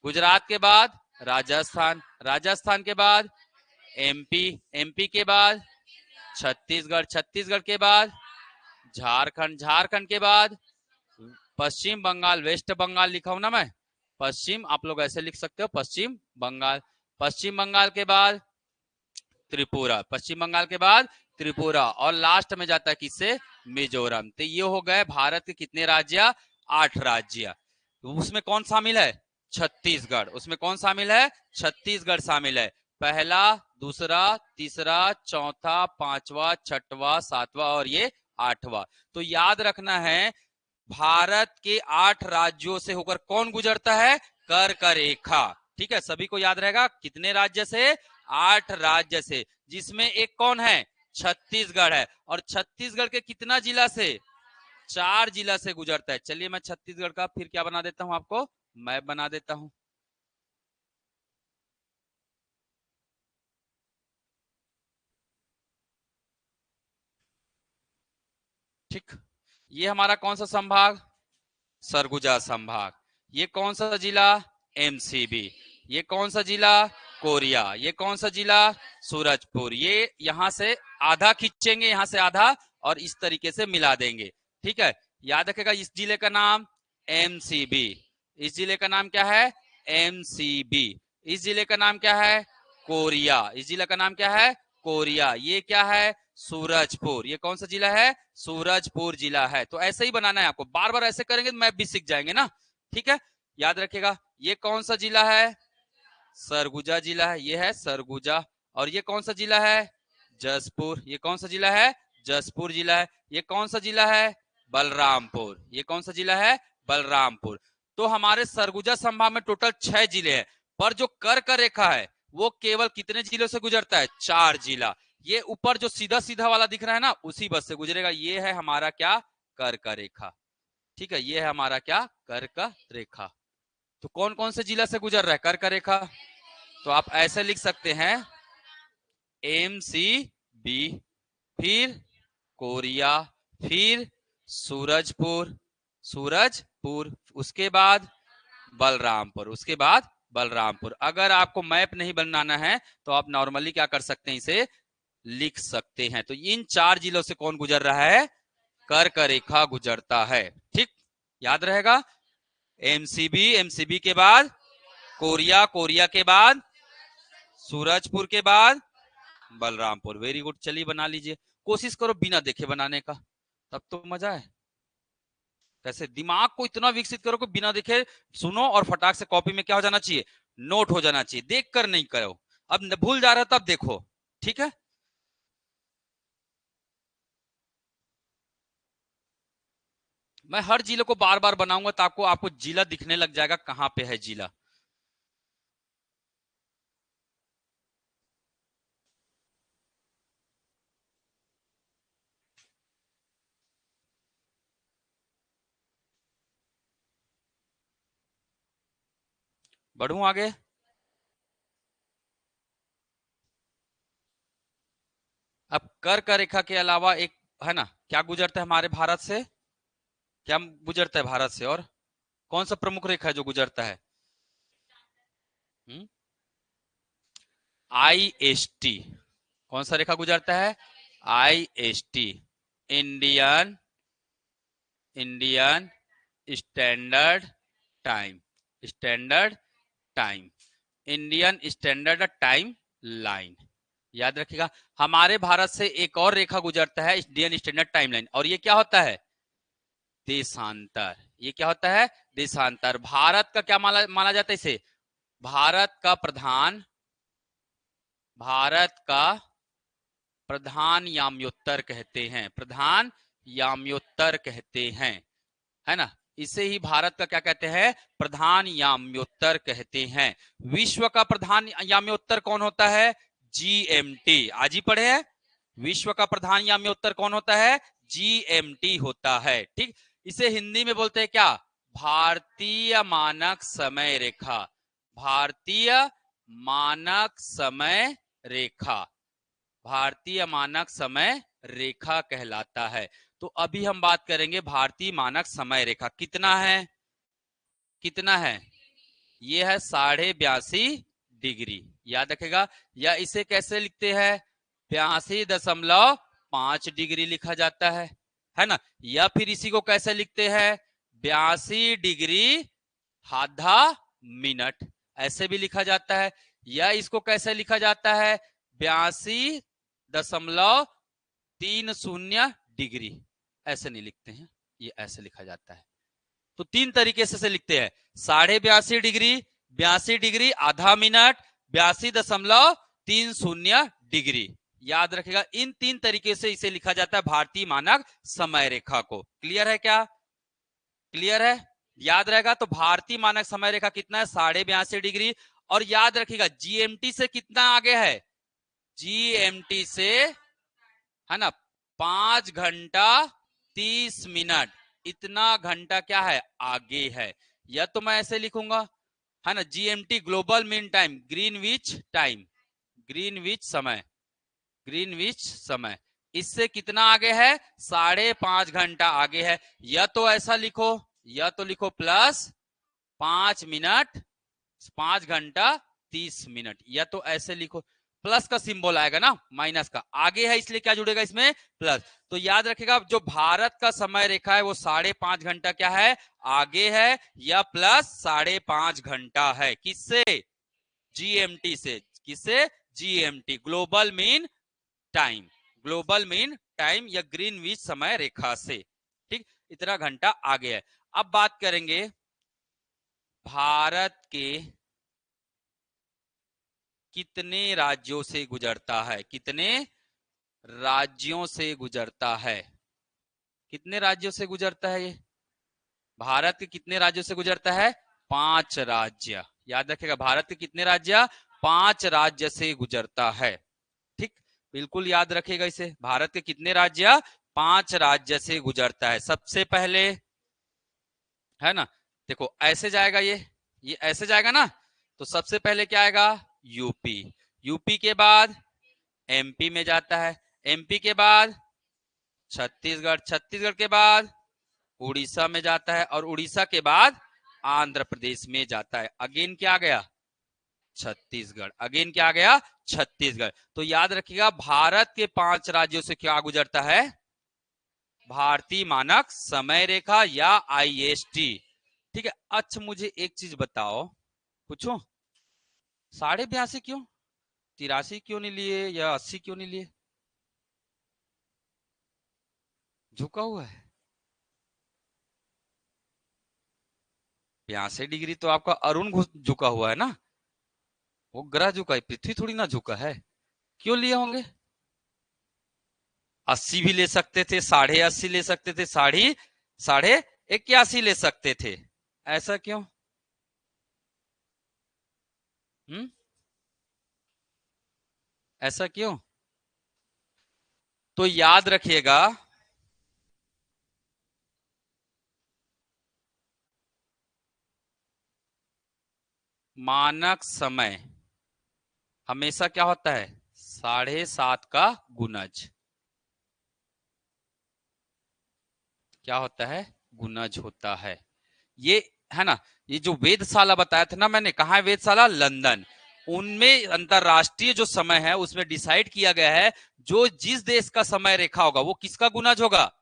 गुजरात के बाद राजस्थान, राजस्थान के बाद एमपी, एमपी के बाद छत्तीसगढ़, छत्तीसगढ़ के बाद झारखंड, झारखंड के बाद पश्चिम बंगाल, वेस्ट बंगाल लिखा हूं ना मैं, पश्चिम, आप लोग ऐसे लिख सकते हो पश्चिम बंगाल। पश्चिम बंगाल के बाद त्रिपुरा, पश्चिम बंगाल के बाद त्रिपुरा, और लास्ट में जाता है किससे? मिजोरम। तो ये हो गए भारत के कितने राज्य? 8 राज्य। उसमें कौन शामिल है? छत्तीसगढ़। उसमें कौन शामिल है? छत्तीसगढ़ शामिल है। पहला, दूसरा, तीसरा, चौथा, पांचवा, छठवा, सातवां और ये 8वां। तो याद रखना है, भारत के 8 राज्यों से होकर कौन गुजरता है? कर्क रेखा। ठीक है, सभी को याद रहेगा कितने राज्य से? 8 राज्य से, जिसमें एक कौन है? छत्तीसगढ़ है। और छत्तीसगढ़ के कितना जिला से? 4 जिला से गुजरता है। चलिए मैं छत्तीसगढ़ का फिर क्या बना देता हूं, आपको मैप बना देता हूं। ठीक, ये हमारा कौन सा संभाग? सरगुजा संभाग। ये कौन सा जिला? एमसीबी। ये कौन सा जिला? कोरिया। ये कौन सा जिला? सूरजपुर। ये यहां से आधा खींचेंगे, यहां से आधा, और इस तरीके से मिला देंगे। ठीक है, याद रखेगा इस जिले का नाम एमसीबी। इस जिले का नाम क्या है? एमसीबी। इस जिले का नाम क्या है? कोरिया। इस जिले का नाम क्या है? कोरिया। ये क्या है? सूरजपुर। ये कौन सा जिला है? सूरजपुर जिला है। तो ऐसे ही बनाना है आपको, बार बार ऐसे करेंगे तो मैप भी सीख जाएंगे ना। ठीक है, याद रखिएगा। ये कौन सा जिला है? सरगुजा जिला है, ये है सरगुजा। और ये कौन सा जिला है? जसपुर। ये कौन सा जिला है? जसपुर जिला है। ये कौन सा जिला है? बलरामपुर। ये कौन सा जिला है? बलरामपुर। तो हमारे सरगुजा संभाग में टोटल 6 जिले हैं, पर जो कर्क रेखा है वो केवल कितने जिलों से गुजरता है? 4 जिला। ये ऊपर जो सीधा सीधा वाला दिख रहा है ना, उसी बस से गुजरेगा। ये है हमारा क्या? कर्क रेखा। ठीक है, ये है हमारा क्या? कर्क रेखा। तो कौन कौन से जिला से गुजर रहा है कर्क रेखा? तो आप ऐसे लिख सकते हैं, एम सी बी, फिर कोरिया, फिर सूरजपुर, सूरजपुर, उसके बाद बलरामपुर, उसके बाद बलरामपुर। अगर आपको मैप नहीं बनाना है तो आप नॉर्मली क्या कर सकते हैं, इसे लिख सकते हैं। तो इन 4 जिलों से कौन गुजर रहा है? कर्क रेखा गुजरता है। ठीक, याद रहेगा। एमसीबी, एमसीबी के बाद कोरिया, कोरिया के बाद सूरजपुर के बाद बलरामपुर। वेरी गुड, चलिए बना लीजिए। कोशिश करो बिना देखे बनाने का, तब तो मजा है। कैसे दिमाग को इतना विकसित करो कि बिना देखे सुनो और फटाक से कॉपी में क्या हो जाना चाहिए? नोट हो जाना चाहिए। देख कर नहीं करो, अब भूल जा रहा हो तब देखो। ठीक है, मैं हर जिले को बार बार बनाऊंगा तो आपको जिला दिखने लग जाएगा कहां पे है जिला। बढ़ू आगे। अब कर्क रेखा के अलावा एक है ना, क्या गुजरता है हमारे भारत से? क्या गुजरता है भारत से? और कौन सा प्रमुख रेखा है जो गुजरता है? I S T. कौन सा रेखा गुजरता है? I S T, Indian, Indian standard time, standard time, Indian standard time line. याद रखिएगा, हमारे भारत से एक और रेखा गुजरता है, इंडियन स्टैंडर्ड टाइम लाइन, और ये क्या होता है? देशांतर। ये क्या होता है? देशांतर। भारत का क्या माना जाता है इसे? भारत का प्रधान, भारत का प्रधान याम्योत्तर कहते हैं, प्रधान याम्योत्तर कहते हैं, है ना। इसे ही भारत का क्या कहते हैं? प्रधान याम्योत्तर कहते हैं। विश्व का प्रधान याम्योत्तर कौन होता है? जीएमटी। आज ही पढ़े हैं, विश्व का प्रधान याम्योत्तर कौन होता है? जीएमटी होता है। ठीक, इसे हिंदी में बोलते हैं क्या? भारतीय मानक समय रेखा, भारतीय मानक समय रेखा, भारतीय मानक समय रेखा कहलाता है। तो अभी हम बात करेंगे भारतीय मानक समय रेखा कितना है, कितना है, ये है 82.5 डिग्री, याद रखेगा। या इसे कैसे लिखते हैं, 82.5 डिग्री लिखा जाता है ना। या फिर इसी को कैसे लिखते हैं, 82 डिग्री आधा मिनट, ऐसे भी लिखा जाता है। या इसको कैसे लिखा जाता है, 82.30 डिग्री, ऐसे नहीं लिखते हैं, ये ऐसे लिखा जाता है। तो तीन तरीके से लिखते हैं, 82.5 डिग्री, 82 डिग्री आधा मिनट, 82.30 डिग्री। याद रखेगा, इन तीन तरीके से इसे लिखा जाता है भारतीय मानक समय रेखा को। क्लियर है क्या, क्लियर है, याद रहेगा। तो भारतीय मानक समय रेखा कितना है, 82.5 डिग्री। और याद रखिएगा जीएमटी से कितना आगे है, जीएमटी से है ना 5 घंटा 30 मिनट, इतना घंटा क्या है, आगे है। या तो मैं ऐसे लिखूंगा है ना, GMT global mean time, Greenwich time, Greenwich समय, ग्रीनविच समय, इससे कितना आगे है, 5.5 घंटा आगे है। या तो ऐसा लिखो, या तो लिखो प्लस 5 मिनट, 5 घंटा 30 मिनट, या तो ऐसे लिखो, प्लस का सिंबल आएगा ना, माइनस का आगे है इसलिए क्या जुड़ेगा इसमें, प्लस। तो याद रखेगा जो भारत का समय रेखा है वो 5.5 घंटा क्या है, आगे है, या प्लस 5.5 घंटा है, किससे, जीएमटी से, किससे, GMT global mean time, global mean time या ग्रीनविच समय रेखा से, ठीक, इतना घंटा आगे है। अब बात करेंगे भारत के कितने राज्यों से गुजरता है, कितने राज्यों से गुजरता है, कितने राज्यों से गुजरता है ये, भारत के कितने राज्यों से गुजरता है, 5 राज्य। याद रखेगा भारत के कितने राज्य, 5 राज्य से गुजरता है, ठीक, बिल्कुल याद रखेगा इसे, भारत के कितने राज्य, 5 राज्य से गुजरता है। सबसे पहले है ना, देखो ऐसे जाएगा ये ऐसे जाएगा ना, तो सबसे पहले क्या आएगा, यूपी, यूपी के बाद एमपी में जाता है, एमपी के बाद छत्तीसगढ़, छत्तीसगढ़ के बाद उड़ीसा में जाता है, और उड़ीसा के बाद आंध्र प्रदेश में जाता है। अगेन क्या आ गया, छत्तीसगढ़, अगेन क्या आ गया, छत्तीसगढ़। तो याद रखिएगा भारत के 5 राज्यों से क्या गुजरता है, भारतीय मानक समय रेखा या आईएसटी, ठीक है। अच्छा मुझे एक चीज बताओ, पूछो, 82.5 क्यों, 83 क्यों नहीं लिए, या 80 क्यों नहीं लिए, झुका हुआ है, 82 डिग्री तो आपका अरुण झुका हुआ है ना, वो ग्रह झुका है, पृथ्वी थोड़ी ना झुका है, क्यों लिए होंगे, 80 भी ले सकते थे, 80.5 ले सकते थे, साढ़े 81 ले सकते थे, ऐसा क्यों, ऐसा क्यों। तो याद रखिएगा मानक समय हमेशा क्या होता है, 7.5 का गुणज, क्या होता है, गुणज होता है। ये है ना, ये जो वेधशाला बताया था ना मैंने, कहा है वेधशाला, लंदन, उनमें अंतरराष्ट्रीय जो समय है उसमें डिसाइड किया गया है जो जिस देश का समय रेखा होगा वो किसका गुणज होगा,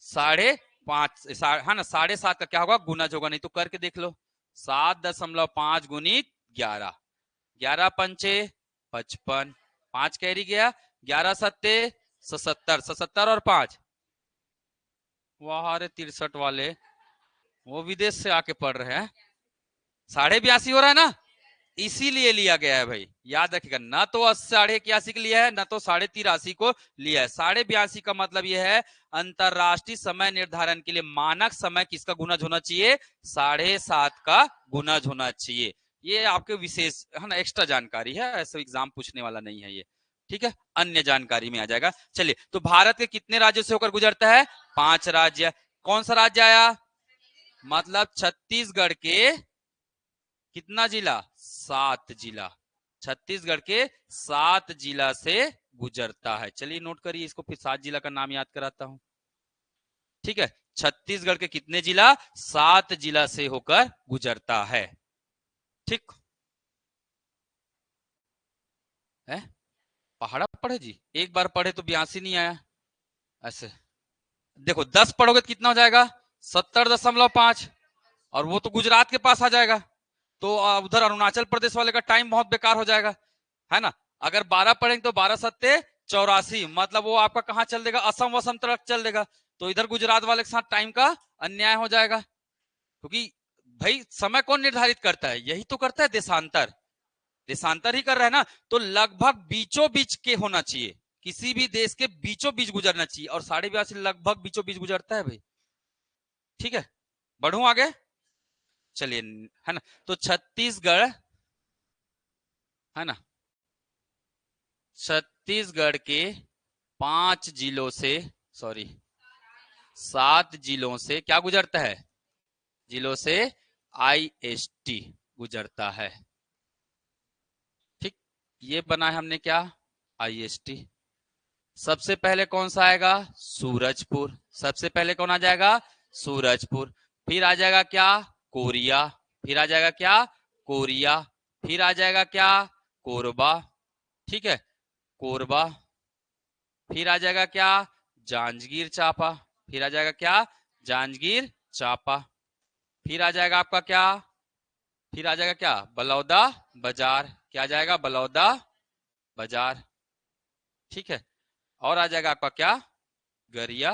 5.5, है ना, 7.5 का क्या होगा, गुणज होगा। नहीं तो करके देख लो, 7.5 गुणित 11, 11 पंचे 55, 5 कैरी गया, 11 सत्ते 77, 77 और 5, वाह रे 63 वाले, वो विदेश से आके पढ़ रहे हैं, 82.5 हो रहा है ना, इसीलिए लिया गया है भाई, याद रखिएगा, ना तो 81.5 के लिया है, ना तो 83.5 को लिया है। 82.5 का मतलब यह है अंतरराष्ट्रीय समय निर्धारण के लिए मानक समय किसका गुणज होना चाहिए, 7.5 का गुणज होना चाहिए। ये आपके विशेष है ना, एक्स्ट्रा जानकारी है, ऐसे एग्जाम पूछने वाला नहीं है ये, ठीक है, अन्य जानकारी में आ जाएगा। चलिए, तो भारत के कितने राज्यों से होकर गुजरता है, 5 राज्य। कौन सा राज्य आया, मतलब छत्तीसगढ़ के कितना जिला? 7 जिला। छत्तीसगढ़ के 7 जिला से गुजरता है। चलिए नोट करिए इसको, फिर 7 जिला का नाम याद कराता हूं। ठीक है, छत्तीसगढ़ के कितने जिला? 7 जिला से होकर गुजरता है। ठीक है। पहाड़ा पढ़े जी, एक बार पढ़े तो 82 नहीं आया ऐसे। देखो 10 पढ़ोगे तो कितना हो जाएगा? 70.5। और वो तो गुजरात के पास आ जाएगा, तो उधर अरुणाचल प्रदेश वाले का टाइम बहुत बेकार हो जाएगा, है ना। अगर 12 पढ़ेंगे तो 12 सत्ते 84, मतलब वो आपका कहाँ चल देगा? असम वसम तक चल देगा। तो इधर गुजरात वाले के साथ टाइम का अन्याय हो जाएगा, क्योंकि भाई समय कौन निर्धारित करता है? यही तो करता है देशांतर। देशांतर ही कर रहा है ना, तो लगभग बीचों बीच के होना चाहिए, किसी भी देश के बीचों बीच गुजरना चाहिए, और 82.5 लगभग बीचों बीच गुजरता है भाई। ठीक है, बढ़ू आगे। चलिए, है ना। तो छत्तीसगढ़, है ना, छत्तीसगढ़ के 5 जिलों से, सॉरी 7 जिलों से क्या गुजरता है? जिलों से आईएसटी गुजरता है। ठीक, ये बना है हमने क्या? आईएसटी। सबसे पहले कौन सा आएगा? सूरजपुर। सबसे पहले कौन आ जाएगा? सूरजपुर। फिर आ जाएगा क्या? कोरिया। फिर आ जाएगा क्या? कोरिया। फिर आ जाएगा क्या? कोरबा। ठीक है, कोरबा। फिर आ जाएगा क्या? जांजगीर चांपा। फिर आ जाएगा क्या? जांजगीर चांपा। फिर आ जाएगा आपका क्या? फिर आ जाएगा क्या? बलौदा बाजार। क्या आ जाएगा? बलौदा बाजार। ठीक है, और आ जाएगा आपका क्या? गरिया।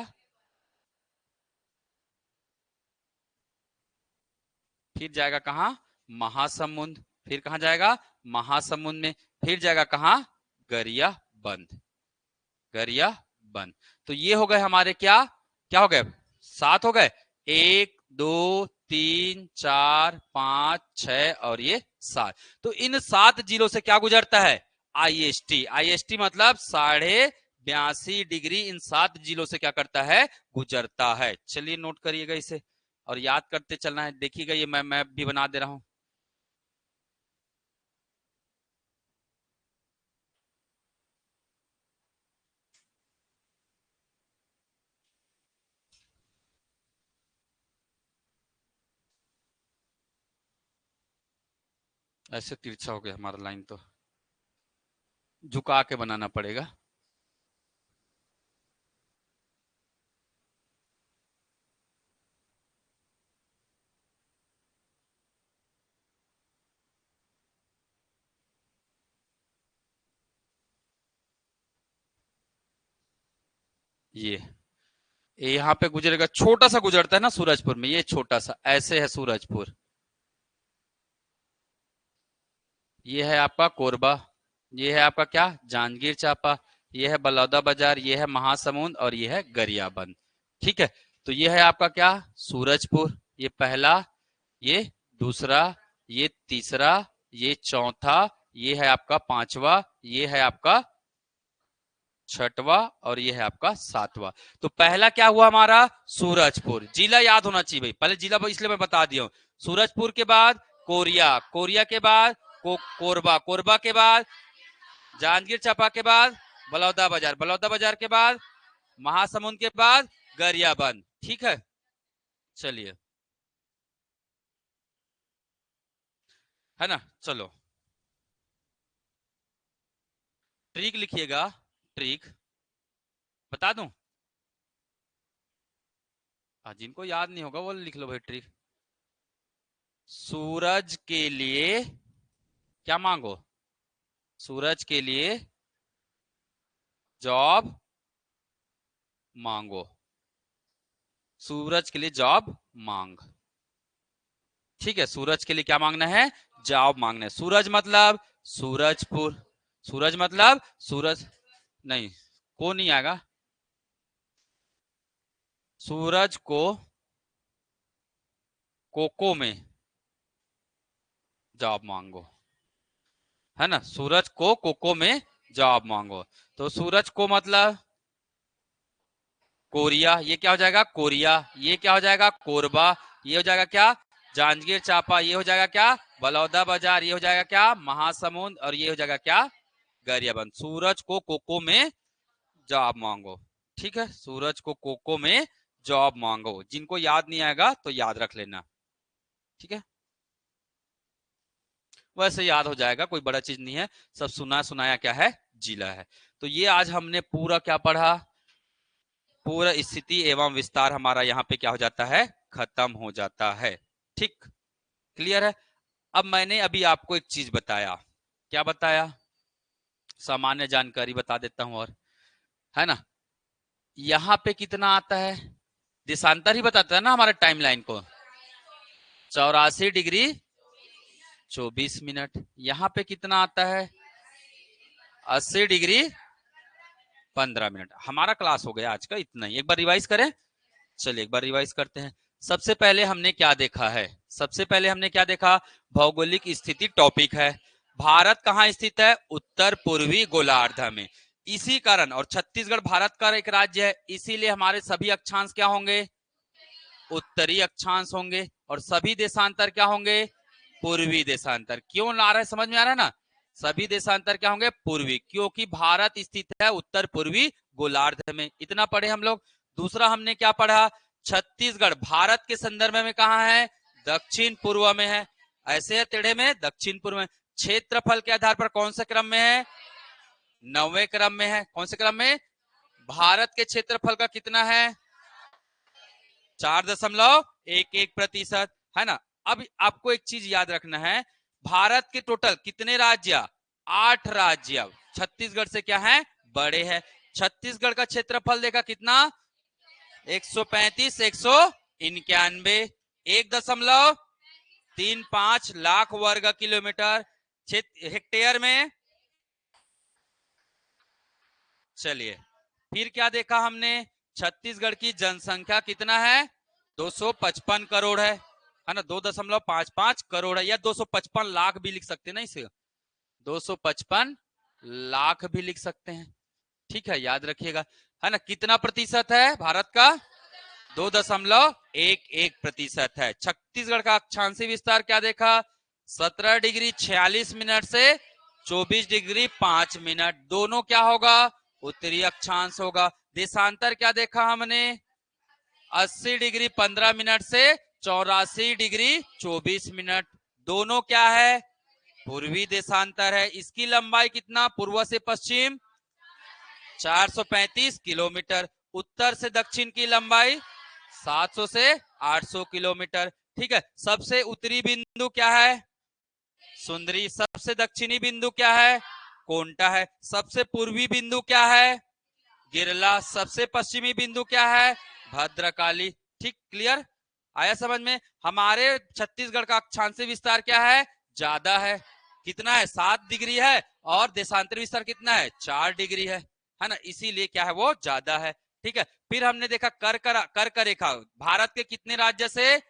फिर जाएगा कहाँ? महासमुंद। फिर कहाँ जाएगा? महासमुंद में। फिर जाएगा कहाँ? गरिया बंद। गरिया बंद। तो ये हो गए हमारे क्या? क्या हो गए? 7 हो गए। 1 2 3 4 5 6 और ये 7। तो इन 7 जिलों से क्या गुजरता है? आईएसटी। आईएसटी मतलब 82.5 डिग्री इन 7 जिलों से क्या करता है? गुजरता है। चलिए नोट करिएगा इसे और याद करते चलना है। देखिएगा ये मैं मैप भी बना दे रहा हूं। ऐसे तिरछा हो गया हमारा लाइन, तो झुका के बनाना पड़ेगा। ये यहाँ पे गुजरेगा, छोटा सा गुजरता है ना सूरजपुर में, ये छोटा सा ऐसे है सूरजपुर। ये है आपका कोरबा। ये है आपका क्या? जांजगीर चांपा। ये है बलौदा बाजार। ये है महासमुंद और ये है गरियाबंद। ठीक है, तो ये है आपका क्या? सूरजपुर। ये पहला, ये दूसरा, ये तीसरा, ये चौथा, ये है आपका पांचवा, ये है आपका छठवा और ये है आपका सातवां। तो पहला क्या हुआ हमारा? सूरजपुर। जिला याद होना चाहिए भाई, पहले जिला इसलिए मैं बता दिया हूं। सूरजपुर के बाद कोरिया, कोरिया के बाद कोरबा, कोरबा के बाद जांजगीर चांपा के बाद बलौदा बाजार, बलौदा बाजार के बाद महासमुंद के बाद गरियाबंद। ठीक है, चलिए, है ना। चलो ट्रिक लिखिएगा। ट्रिक बता दूं? जिनको याद नहीं होगा वो लिख लो भाई ट्रिक। सूरज के लिए क्या मांगो? सूरज के लिए जॉब मांगो। सूरज के लिए जॉब मांग। ठीक है, सूरज के लिए क्या मांगना है? जॉब मांगना है। सूरज मतलब सूरजपुर। सूरज मतलब सूरज, नहीं को नहीं आएगा। सूरज को कोको में जॉब मांगो, है ना। सूरज को कोको में जॉब मांगो। तो सूरज को मतलब कोरिया, ये क्या हो जाएगा? कोरिया। ये क्या हो जाएगा? कोरबा। ये हो जाएगा क्या, जांजगीर चांपा, ये हो जाएगा क्या, बलौदा बाजार, ये हो जाएगा क्या, महासमुंद, और ये हो जाएगा क्या, गरियाबंद। सूरज को कोको में जॉब मांगो, ठीक है, सूरज को कोको में जॉब मांगो। जिनको याद नहीं आएगा तो याद रख लेना, ठीक है, वैसे याद हो जाएगा, कोई बड़ा चीज नहीं है, सब सुना सुनाया क्या है, जिला है। तो ये आज हमने पूरा क्या पढ़ा, पूरा स्थिति एवं विस्तार हमारा यहाँ पे क्या हो जाता है, खत्म हो जाता है। ठीक, क्लियर है। अब मैंने अभी आपको एक चीज बताया, क्या बताया, सामान्य जानकारी बता देता हूं, और है ना, यहाँ पे कितना आता है, देशांतर ही बताता है ना हमारे टाइमलाइन को, 84 डिग्री 24 मिनट। यहाँ पे कितना आता है, 80 डिग्री 15 मिनट। हमारा क्लास हो गया आज का इतना ही, एक बार रिवाइज करें, चलिए एक बार रिवाइज करते हैं। सबसे पहले हमने क्या देखा है, सबसे पहले हमने क्या देखा, भौगोलिक स्थिति टॉपिक है। भारत कहाँ स्थित है, उत्तर पूर्वी गोलार्ध में, इसी कारण, और छत्तीसगढ़ भारत का एक राज्य है, इसीलिए हमारे सभी अक्षांश क्या होंगे, उत्तरी अक्षांश होंगे, और सभी देशांतर क्या होंगे, पूर्वी देशांतर। क्यों ला रहे, समझ में आ रहा है ना, सभी देशांतर क्या होंगे, पूर्वी, क्योंकि भारत स्थित है उत्तर पूर्वी गोलार्ध में। इतना पढ़े हम लोग। दूसरा हमने क्या पढ़ा, छत्तीसगढ़ भारत के संदर्भ में कहाँ है, दक्षिण पूर्व में है, ऐसे है टेढ़े में, दक्षिण पूर्व में। क्षेत्रफल के आधार पर कौन से क्रम में है, 9वें क्रम में है। कौन से क्रम में, भारत के क्षेत्रफल का कितना है, 4.11%, है ना। अब आपको एक चीज याद रखना है, भारत के टोटल कितने राज्य, 8 राज्य छत्तीसगढ़ से क्या है, बड़े हैं। छत्तीसगढ़ का क्षेत्रफल देखा कितना, 135, 191, 1.35 लाख वर्ग किलोमीटर हेक्टेयर में। चलिए फिर क्या देखा हमने, छत्तीसगढ़ की जनसंख्या कितना है, 255 करोड़ है ना, 2.55 करोड़ है, या 255 लाख भी लिख सकते हैं ना इसे, 255 लाख भी लिख सकते हैं, ठीक है, याद रखिएगा, है ना। कितना प्रतिशत है भारत का, 2.11% है। छत्तीसगढ़ का अक्षांशीय विस्तार क्या देखा, 17 डिग्री 46 मिनट से 24 डिग्री 5 मिनट, दोनों क्या होगा, उत्तरी अक्षांश होगा। देशांतर क्या देखा हमने, 80 डिग्री 15 मिनट से 84 डिग्री 24 मिनट, दोनों क्या है, पूर्वी देशांतर है। इसकी लंबाई कितना, पूर्व से पश्चिम 435 किलोमीटर, उत्तर से दक्षिण की लंबाई 700 से 800 किलोमीटर, ठीक है। सबसे उत्तरी बिंदु क्या है, सुंदरी, सबसे दक्षिणी बिंदु क्या है, कोंटा है, सबसे पूर्वी बिंदु क्या है, गिरला, सबसे पश्चिमी बिंदु क्या है, भद्रकाली। ठीक, क्लियर, आया समझ में। हमारे छत्तीसगढ़ का अक्षांशीय विस्तार क्या है, ज्यादा है, कितना है, 7 डिग्री है, और देशांतर विस्तार कितना है, 4 डिग्री है ना, इसीलिए क्या है, वो ज्यादा है, ठीक है। फिर हमने देखा कर्क रेखा, भारत के कितने राज्य से,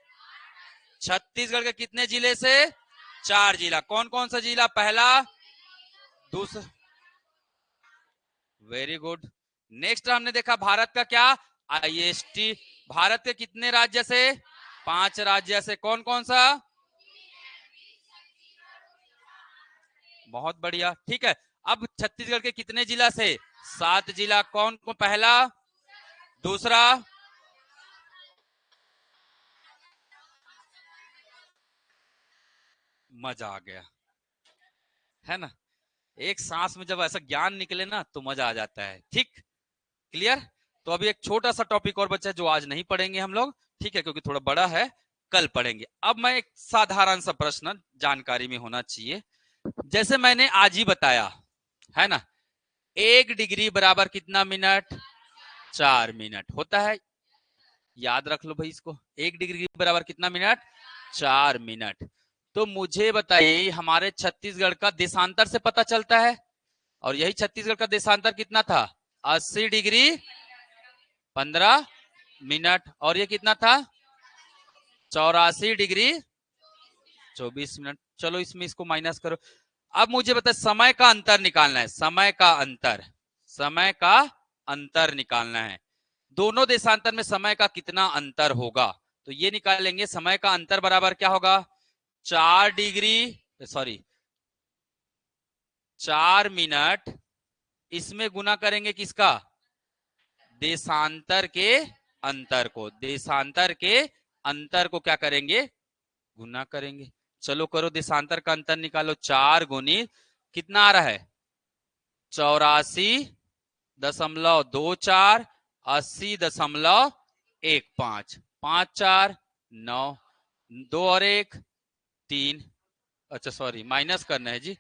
छत्तीसगढ़ के कितने जिले से, 4 जिला। कौन कौन सा जिला, पहला, दूसरा, वेरी गुड। नेक्स्ट हमने देखा भारत का क्या, IST, भारत के कितने राज्य से, 5 राज्य से। कौन कौन सा, बहुत बढ़िया, ठीक है। अब छत्तीसगढ़ के कितने जिला से, 7 जिला। कौन कौन, पहला, दूसरा, मजा आ गया, है ना, एक सांस में जब ऐसा ज्ञान निकले ना तो मजा आ जाता है, ठीक, क्लियर। तो अभी एक छोटा सा टॉपिक और बचा है जो आज नहीं पढ़ेंगे हम लोग, ठीक है, क्योंकि थोड़ा बड़ा है, कल पढ़ेंगे। अब मैं एक साधारण सा प्रश्न जानकारी में होना चाहिए, जैसे मैंने आज ही बताया, है ना, 1 डिग्री बराबर कितना मिनट, 4 मिनट होता है, याद रख लो भाई इसको, 1 डिग्री बराबर कितना मिनट, 4 मिनट। तो मुझे बताइए, हमारे छत्तीसगढ़ का देशांतर से पता चलता है, और यही छत्तीसगढ़ का देशांतर कितना था, 80 डिग्री 15 मिनट, और ये कितना था, 84 डिग्री 24 मिनट। चलो इसमें इसको माइनस करो। अब मुझे बताए, समय का अंतर निकालना है, समय का अंतर, समय का अंतर निकालना है, दोनों देशांतर में समय का कितना अंतर होगा। तो ये निकालेंगे, समय का अंतर बराबर क्या होगा, 4 डिग्री, सॉरी 4 मिनट, इसमें गुना करेंगे किसका, देशांतर के अंतर को, देशांतर के अंतर को क्या करेंगे, गुना करेंगे। चलो करो, देशांतर का अंतर निकालो, 4 गुनी कितना आ रहा है, 84.24, 80.15, 5 4 9, 2 और 1 3, अच्छा सॉरी माइनस करना है जी,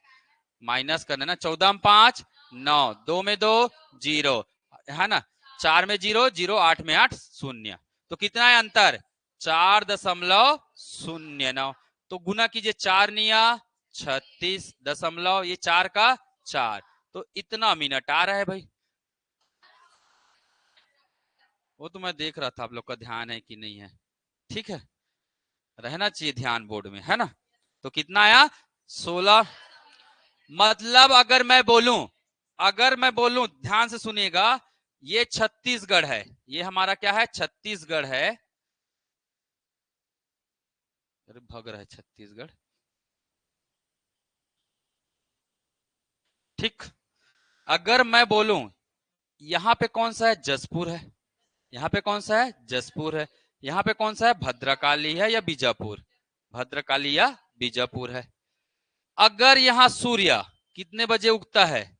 माइनस करना है ना, 14 में 5 9, 2 में 2 0 है ना, 4 में 0 0, 8 में 8 0, तो कितना है अंतर, 4.09। तो गुना कीजिए, 4 निया 36 दशमलव, ये 4 का 4, तो इतना मिनट आ रहा है भाई। वो तो मैं देख रहा था आप लोग का ध्यान है कि नहीं है, ठीक है, रहना चाहिए ध्यान बोर्ड में, है ना। तो कितना आया, 16। मतलब अगर मैं बोलूं ध्यान से सुनिएगा, ये छत्तीसगढ़ है, ये हमारा क्या है, छत्तीसगढ़ है, अरे भग रहा है छत्तीसगढ़, ठीक। अगर मैं बोलूं यहाँ पे कौन सा है, जसपुर है, यहाँ पे कौन सा है, जसपुर है, यहाँ पे कौन सा है, भद्रकाली है या बीजापुर, भद्रकाली या बीजापुर है। अगर यहाँ सूर्य कितने बजे उगता है,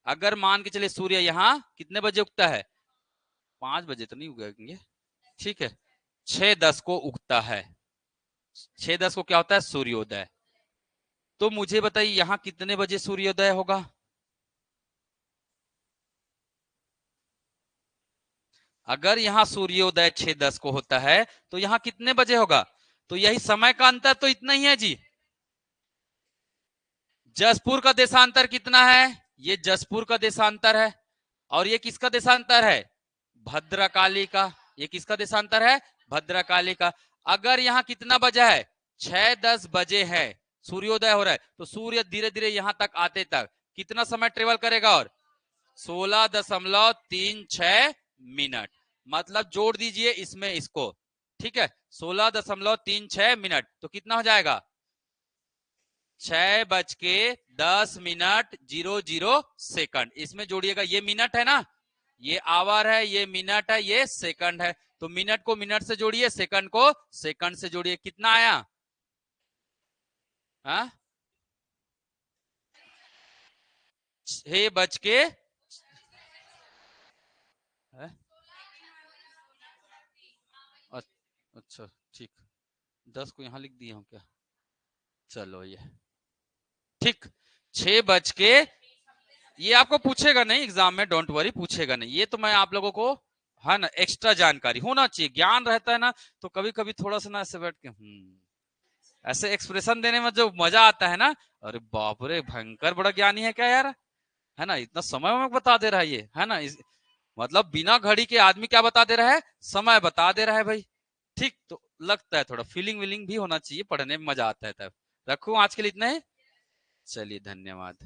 अगर मान के चले सूर्य यहाँ कितने बजे उगता है, 5 बजे तो नहीं उगेंगे, ठीक है, 6:10 को उगता है, 6:10 को क्या होता है, सूर्योदय। तो मुझे बताइए यहाँ कितने बजे सूर्योदय होगा, अगर यहाँ सूर्योदय 6:10 को होता है तो यहाँ कितने बजे होगा, तो यही समय का अंतर तो इतना ही है जी। जसपुर का देशांतर कितना है, ये जसपुर का देशांतर है, और ये किसका देशांतर है, भद्रकाली का, ये किसका देशांतर है, भद्रकाली का। अगर यहाँ कितना बजा है, 6:10 बजे है, सूर्योदय हो रहा है, तो सूर्य धीरे धीरे यहां तक आते तक कितना समय ट्रेवल करेगा, और 16.36 मिनट, मतलब जोड़ दीजिए इसमें इसको, ठीक है, 16.36 मिनट, तो कितना हो जाएगा, 6:10:00 इसमें जोड़िएगा, ये मिनट है ना, ये आवर है, ये मिनट है, ये सेकंड है, तो मिनट को मिनट से जोड़िए, सेकंड को सेकंड से जोड़िए, कितना आया, हाँ 6 बज के, अच्छा ठीक, 10 को यहां लिख दिया हूं क्या, चलो ये ठीक, 6 बज के, ये आपको पूछेगा नहीं एग्जाम में, डोंट वरी, पूछेगा नहीं, ये तो मैं आप लोगों को, है ना, एक्स्ट्रा जानकारी होना चाहिए, ज्ञान रहता है ना, तो कभी कभी थोड़ा सा ना ऐसे बैठ के ऐसे एक्सप्रेशन देने में जो मजा आता है ना, अरे बाप रे भयंकर बड़ा ज्ञानी है क्या यार, है ना, इतना समय में बता दे रहा है ये, है ना, मतलब बिना घड़ी के आदमी क्या बता दे रहा है, समय बता दे रहा है भाई, ठीक। तो लगता है थोड़ा फीलिंग विलिंग भी होना चाहिए, पढ़ने में मजा आता है तब। रखूं आज के लिए इतना ही, चलिए धन्यवाद।